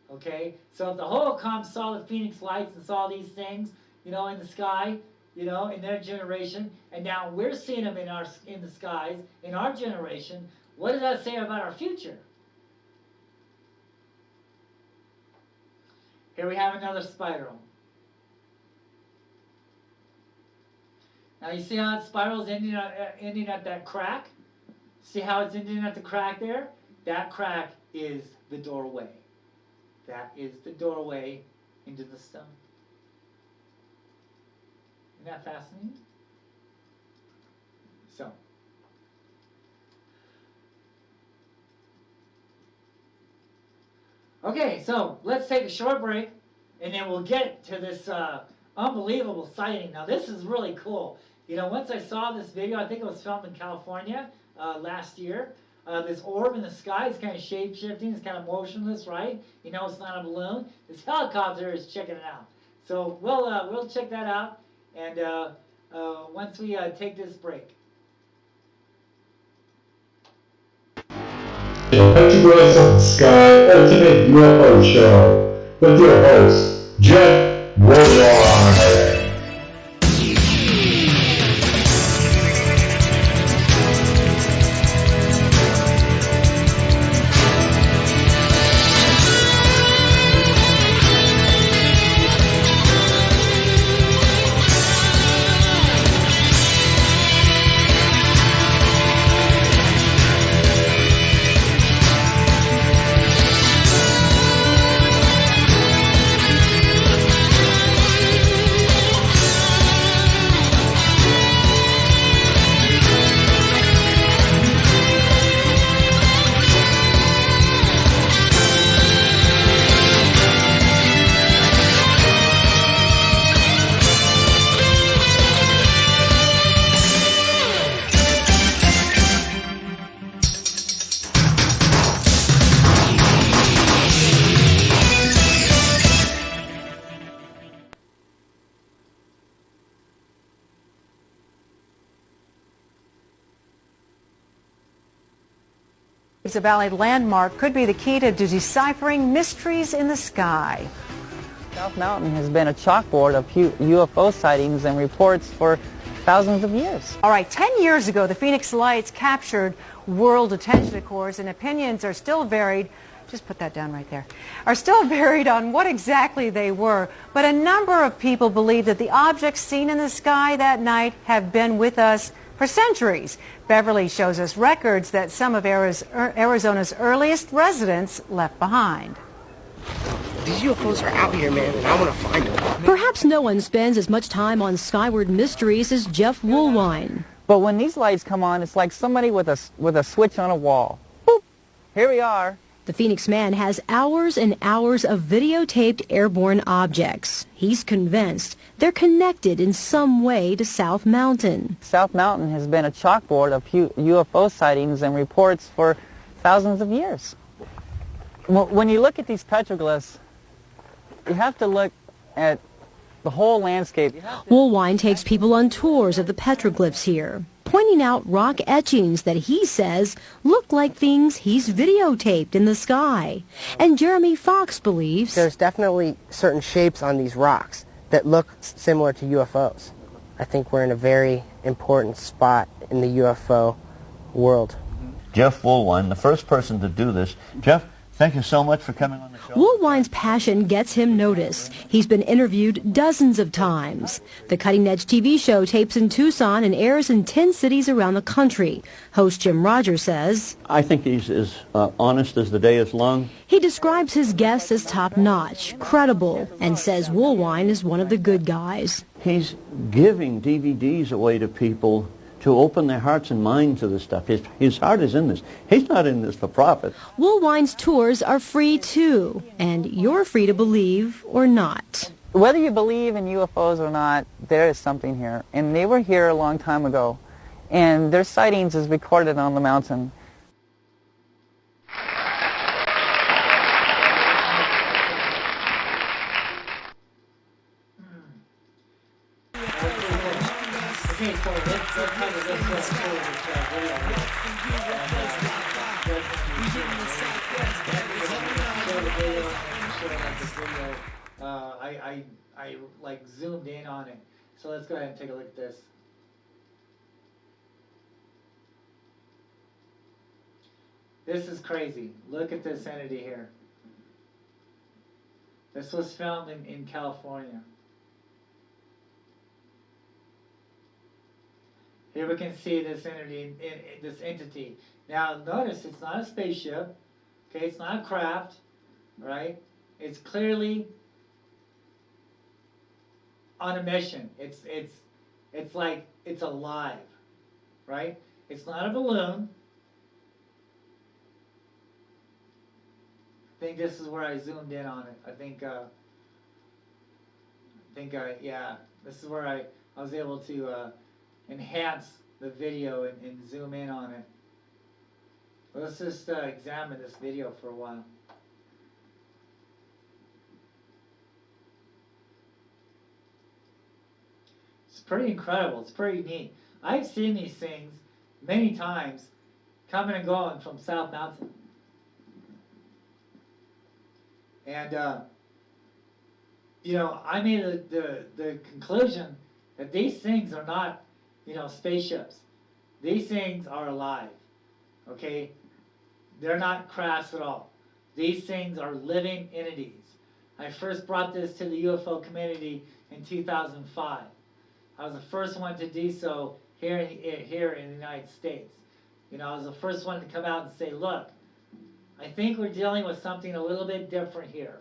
Speaker 9: Okay? So if the Hohokam saw the Phoenix lights and saw these things, you know, in the sky, you know, in their generation, and now we're seeing them in the skies in our generation, what does that say about our future? Here we have another spiral. Now you see how that spiral is ending at that crack? See how it's ending at the crack there? That crack is the doorway. That is the doorway into the stone. Isn't that fascinating? So. Okay, so let's take a short break, and then we'll get to this unbelievable sighting. Now, this is really cool. You know, once I saw this video, I think it was filmed in California last year. This orb in the sky is kind of shape-shifting. It's kind of motionless, right? You know, it's not a balloon. This helicopter is checking it out. So we'll check that out, and once we take this break.
Speaker 1: Petroglyphs in the Sky Ultimate UFO Show with your host, Jeff Worldwide.
Speaker 10: A Valley landmark could be the key to deciphering mysteries in the sky.
Speaker 4: South Mountain has been a chalkboard of UFO sightings and reports for thousands of years.
Speaker 10: All right, 10 years ago, the Phoenix lights captured world attention, of course, and opinions are still varied. Just put that down right there. Are still varied on what exactly they were, but a number of people believe that the objects seen in the sky that night have been with us for centuries. Beverly shows us records that some of Arizona's earliest residents left behind.
Speaker 11: These UFOs are out here, man, and I want to find them.
Speaker 12: Perhaps no one spends as much time on skyward mysteries as Jeff Woolwine.
Speaker 4: But when these lights come on, it's like somebody with a switch on a wall. Boop! Here we are.
Speaker 12: The Phoenix man has hours and hours of videotaped airborne objects. He's convinced they're connected in some way to South Mountain.
Speaker 4: South Mountain has been a chalkboard of UFO sightings and reports for thousands of years. When you look at these petroglyphs, you have to look at the whole landscape.
Speaker 12: Woolwine takes people on tours of the petroglyphs here, pointing out rock etchings that he says look like things he's videotaped in the sky. And Jeremy Fox believes
Speaker 11: there's definitely certain shapes on these rocks that look similar to UFOs. I think we're in a very important spot in the UFO world.
Speaker 3: Jeff Woolwine, the first person to do this. Jeff, thank you so much for coming on the show.
Speaker 12: Woolwine's passion gets him notice. He's been interviewed dozens of times. The Cutting Edge TV show tapes in Tucson and airs in 10 cities around the country. Host Jim Rogers says,
Speaker 13: I think he's as honest as the day is long.
Speaker 12: He describes his guests as top-notch, credible, and says Woolwine is one of the good guys.
Speaker 13: He's giving DVDs away to people to open their hearts and minds to this stuff. His heart is in this. He's not in this for profit.
Speaker 12: Woolwine's tours are free too, and you're free to believe or not.
Speaker 4: Whether you believe in UFOs or not, there is something here. And they were here a long time ago. And their sightings is recorded on the mountain.
Speaker 9: Okay, so let's cover this I like zoomed in on it. So let's go ahead and take a look at this. This is crazy. Look at this entity here. This was filmed in California. Here we can see this entity. Now notice it's not a spaceship, okay? It's not a craft, right? It's clearly on a mission. It's like it's alive, right? It's not a balloon. I think this is where I zoomed in on it. I think yeah, this is where I was able to enhance the video and zoom in on it. Let's just examine this video for a while. It's pretty incredible. It's pretty neat. I've seen these things many times coming and going from South Mountain. And, you know, I made the conclusion that these things are not, you know, spaceships. These things are alive, okay? They're not crafts at all. These things are living entities. I first brought this to the UFO community in 2005. I was the first one to do so here in the United States. You know, I was the first one to come out and say, look, I think we're dealing with something a little bit different here.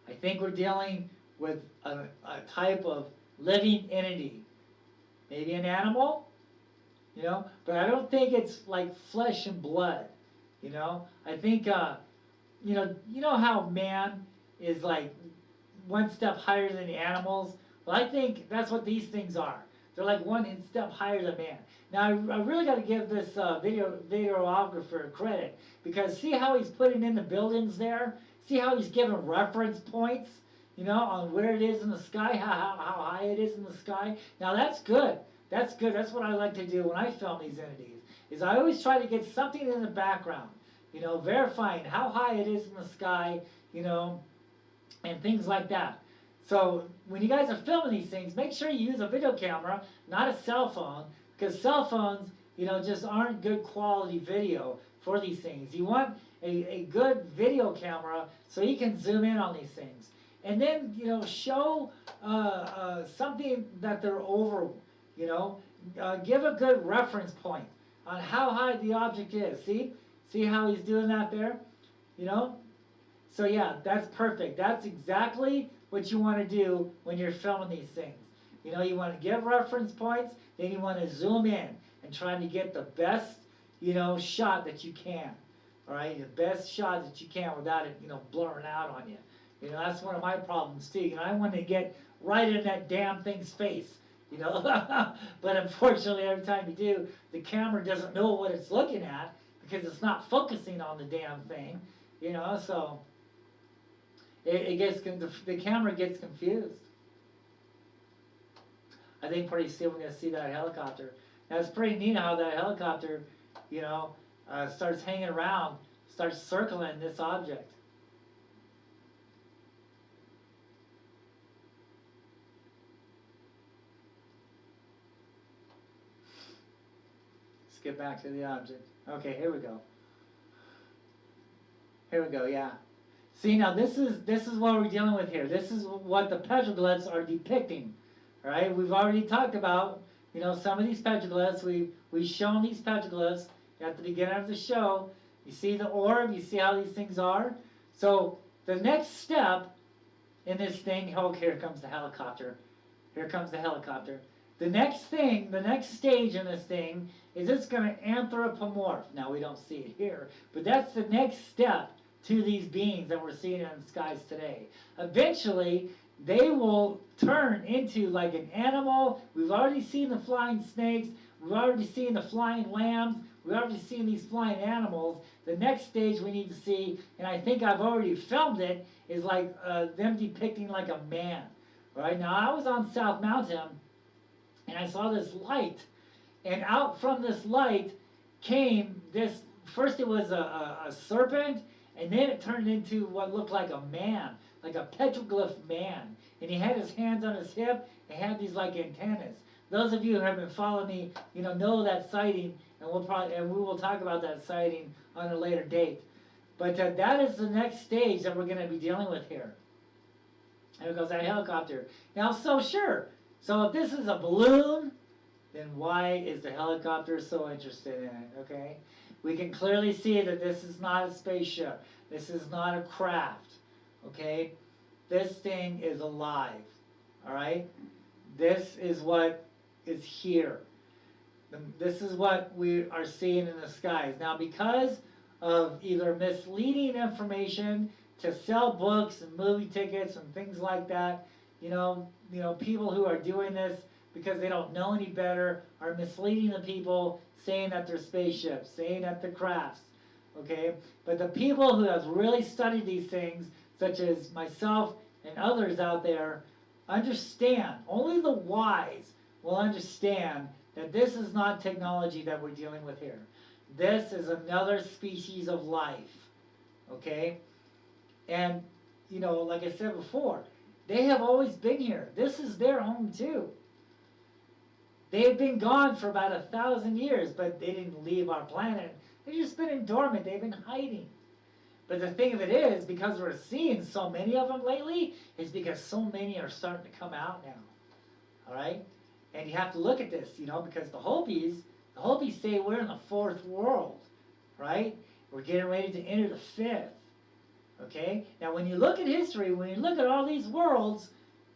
Speaker 9: I think we're dealing with a type of living entity. Maybe an animal, you know, but I don't think it's like flesh and blood, you know. I think, you know how man is like one step higher than the animals? Well, I think that's what these things are. They're like one step higher than man. Now, I really got to give this videographer credit, because see how he's putting in the buildings there? See how he's giving reference points, you know, on where it is in the sky, how high it is in the sky. Now, that's good. That's good. That's what I like to do when I film these entities, is I always try to get something in the background, you know, verifying how high it is in the sky, you know, and things like that. So when you guys are filming these things, make sure you use a video camera, not a cell phone, because cell phones, you know, just aren't good quality video for these things. You want a good video camera so you can zoom in on these things. And then, you know, show something that they're over, you know. Give a good reference point on how high the object is. See how he's doing that there? You know? So yeah, that's perfect. That's exactly what you want to do when you're filming these things. You know, you want to give reference points, then you want to zoom in and try to get the best, you know, shot that you can. all right, the best shot that you can without it, blurring out on you. That's one of my problems too. I want to get right in that damn thing's face, but unfortunately every time you do, the camera doesn't know what it's looking at because it's not focusing on the damn thing, so the camera gets confused. I think pretty soon we're going to see that helicopter. Now it's pretty neat how that helicopter, starts hanging around, starts circling this object. Let's get back to the object. Okay, here we go. Here we go, yeah. See, now this is what we're dealing with here. This is what the petroglyphs are depicting. All right, we've already talked about, some of these petroglyphs. We've shown these petroglyphs at the beginning of the show. You see the orb, you see how these things are. So the next step in this thing, here comes the helicopter. Here comes the helicopter. The next thing, the next stage in this thing is it's going to anthropomorph. Now we don't see it here, but that's the next step to these beings that we're seeing in the skies today. Eventually, they will turn into like an animal. We've already seen the flying snakes. We've already seen the flying lambs. We've already seen these flying animals. The next stage we need to see, and I think I've already filmed it, is like them depicting like a man. All right, now I was on South Mountain, and I saw this light. And out from this light came this, first it was a serpent, and then it turned into what looked like a man, like a petroglyph man. And he had his hands on his hip and had these like antennas. Those of you who have been following me, know that sighting, and we will talk about that sighting on a later date. But that is the next stage that we're going to be dealing with here. There goes that helicopter. Now, so if this is a balloon, then why is the helicopter so interested in it, okay? We can clearly see that this is not a spaceship. This is not a craft, okay? This thing is alive, all right? This is what is here. This is what we are seeing in the skies. Now, because of either misleading information to sell books and movie tickets and things like that, people who are doing this because they don't know any better are misleading the people, saying that they're spaceships, saying that they're crafts, okay? But the people who have really studied these things, such as myself and others out there, understand, only the wise will understand that this is not technology that we're dealing with here. This is another species of life, okay? And, like I said before, they have always been here. This is their home too. They've been gone for about 1,000 years, but they didn't leave our planet. They've just been dormant. They've been hiding. But the thing of it is, because we're seeing so many of them lately, is because so many are starting to come out now. All right? And you have to look at this, because the Hopis say we're in the fourth world, right? We're getting ready to enter the fifth. Okay? Now, when you look at history, when you look at all these worlds,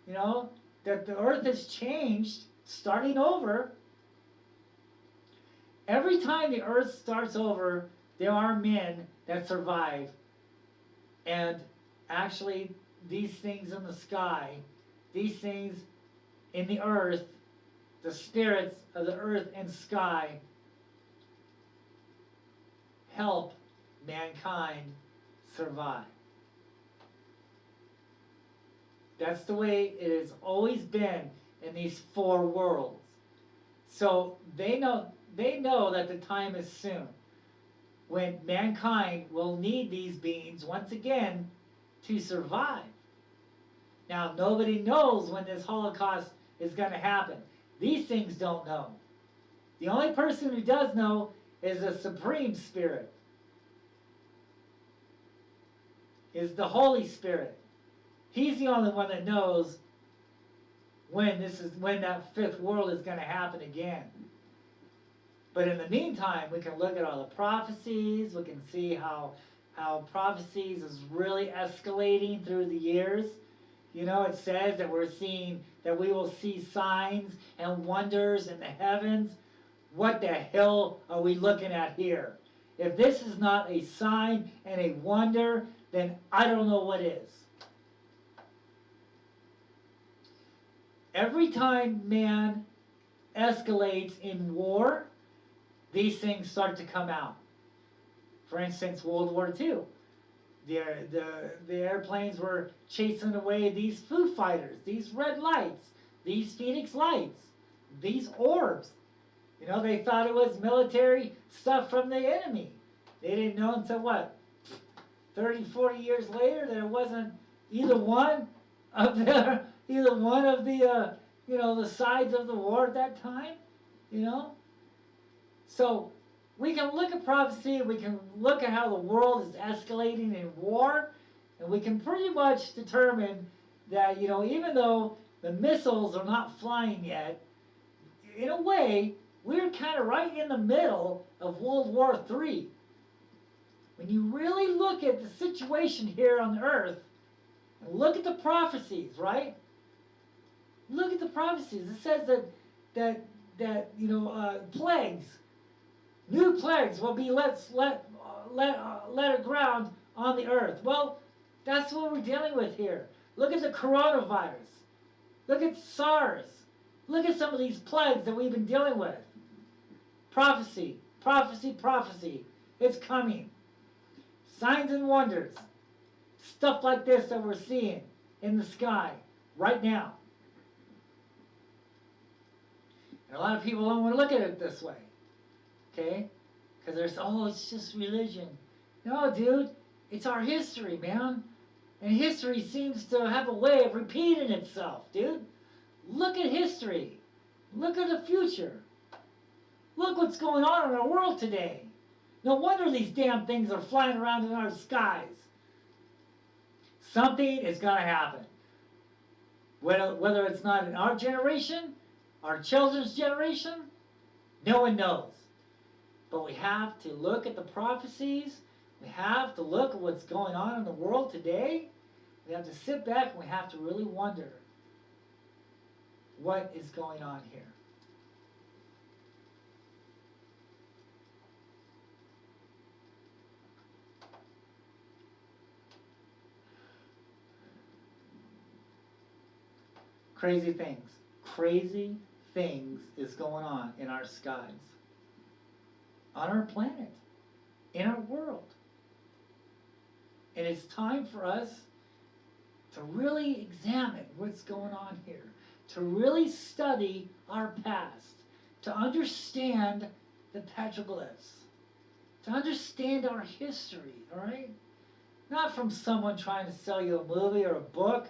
Speaker 9: that the earth has changed, starting over. Every time the earth starts over, there are men that survive. And actually, these things in the sky, these things in the earth, the spirits of the earth and sky, help mankind survive. That's the way it has always been in these four worlds. So they know that the time is soon when mankind will need these beings once again to survive. Now, nobody knows when this Holocaust is going to happen. These things don't know. The only person who does know is the Supreme Spirit, is the Holy Spirit. He's the only one that knows when that fifth world is going to happen again. But in the meantime, we can look at all the prophecies. We can see how prophecies is really escalating through the years. It says that we will see signs and wonders in the heavens. What the hell are we looking at here? If this is not a sign and a wonder, then I don't know what is. Every time man escalates in war, these things start to come out. For instance, World War II. The airplanes were chasing away these Foo Fighters, these red lights, these Phoenix lights, these orbs. You know, they thought it was military stuff from the enemy. They didn't know until what, 30, 40 years later, that it wasn't either one of the you know, the sides of the war at that time, you know. So we can look at prophecy, we can look at how the world is escalating in war, and we can pretty much determine that, you know, even though the missiles are not flying yet, in a way, we're kind of right in the middle of World War III. When you really look at the situation here on Earth, and look at the prophecies, right? Look at the prophecies. It says that you know, plagues, new plagues will be let aground on the earth. Well, that's what we're dealing with here. Look at the coronavirus. Look at SARS. Look at some of these plagues that we've been dealing with. Prophecy, prophecy, prophecy. It's coming. Signs and wonders. Stuff like this that we're seeing in the sky right now. And a lot of people don't want to look at it this way. Okay? Because there's, oh, it's just religion. No, dude. It's our history, man. And history seems to have a way of repeating itself, dude. Look at history. Look at the future. Look what's going on in our world today. No wonder these damn things are flying around in our skies. Something is going to happen. Whether it's not in our generation, our children's generation, no one knows. But we have to look at the prophecies. We have to look at what's going on in the world today. We have to sit back and we have to really wonder what is going on here. Crazy things is going on in our skies, on our planet, in our world. And it's time for us to really examine what's going on here, to really study our past, to understand the petroglyphs, to understand our history, all right? Not from someone trying to sell you a movie or a book,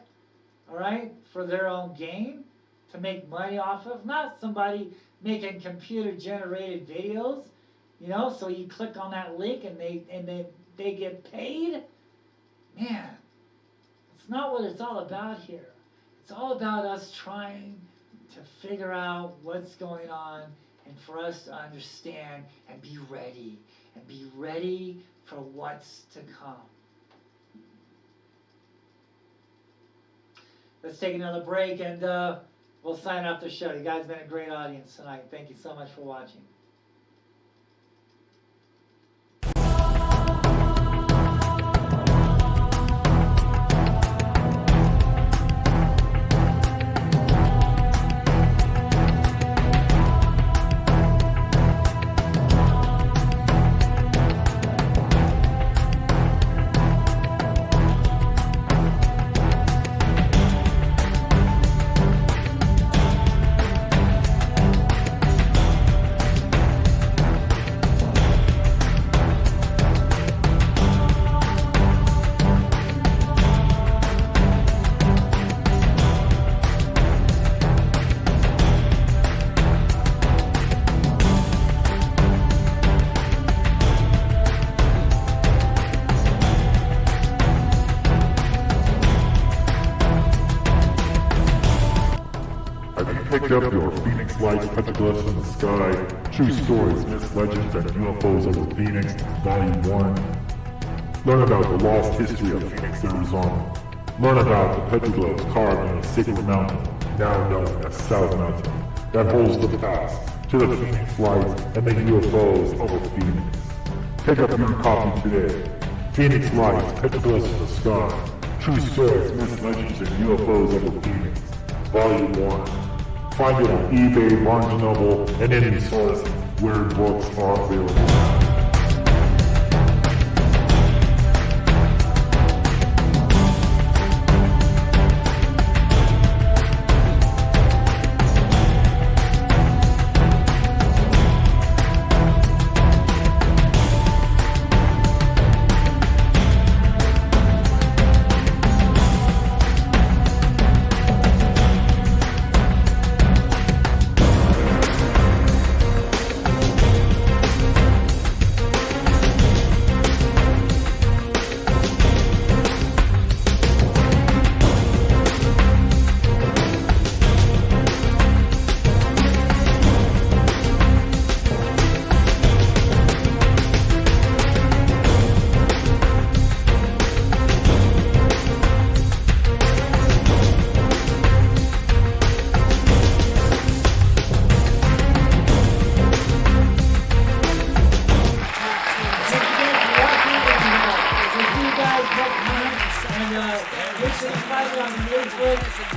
Speaker 9: all right, for their own gain, to make money off of. Not somebody making computer-generated videos, you know, so you click on that link and they get paid. Man, it's not what it's all about here. It's all about us trying to figure out what's going on and for us to understand and be ready for what's to come. Let's take another break and we'll sign off the show. You guys have been a great audience tonight. Thank you so much for watching.
Speaker 1: Picked up your Phoenix Lights, Petroglyphs in the Sky, True Stories, Myths, Legends, and UFOs over Phoenix, Volume 1. Learn about the lost history of Phoenix, Arizona. Learn about the petroglyphs carved on a sacred mountain, now known as South Mountain, that holds the path to the Phoenix Lights and the UFOs over Phoenix. Pick up your copy today. Phoenix Lights, Petroglyphs in the Sky. True Stories, Myths, Legends, and UFOs over Phoenix. Volume 1. Find it on eBay, Barnes & Noble, and any source where books are available.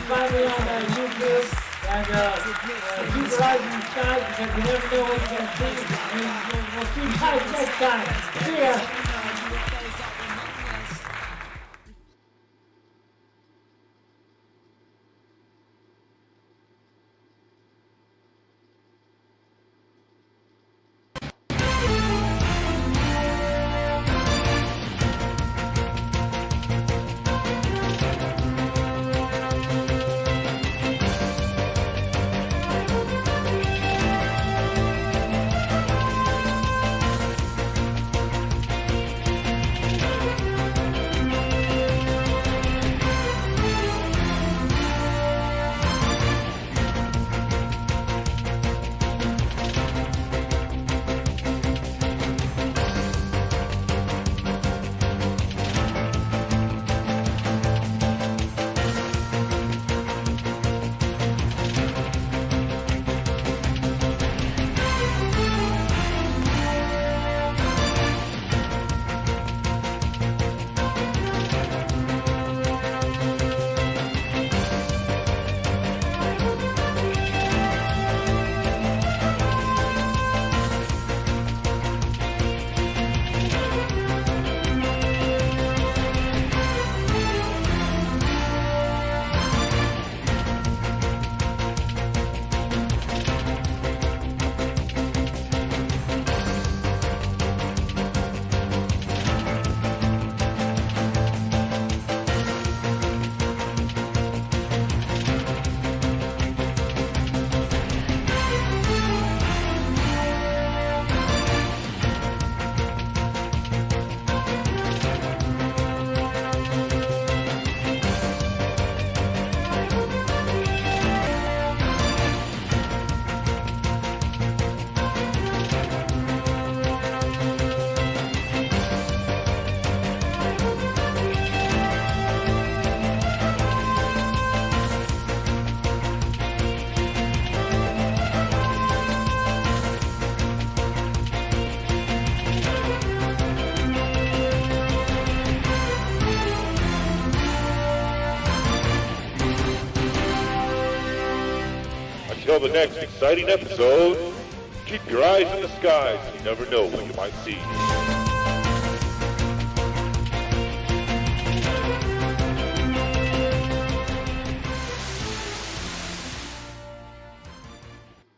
Speaker 9: Find me on YouTube, and keep your eyes in the sky because you never know what you're going to see. And we'll see you guys next time. See ya!
Speaker 14: Until the next exciting episode, keep your eyes in the skies. You never know what you might see.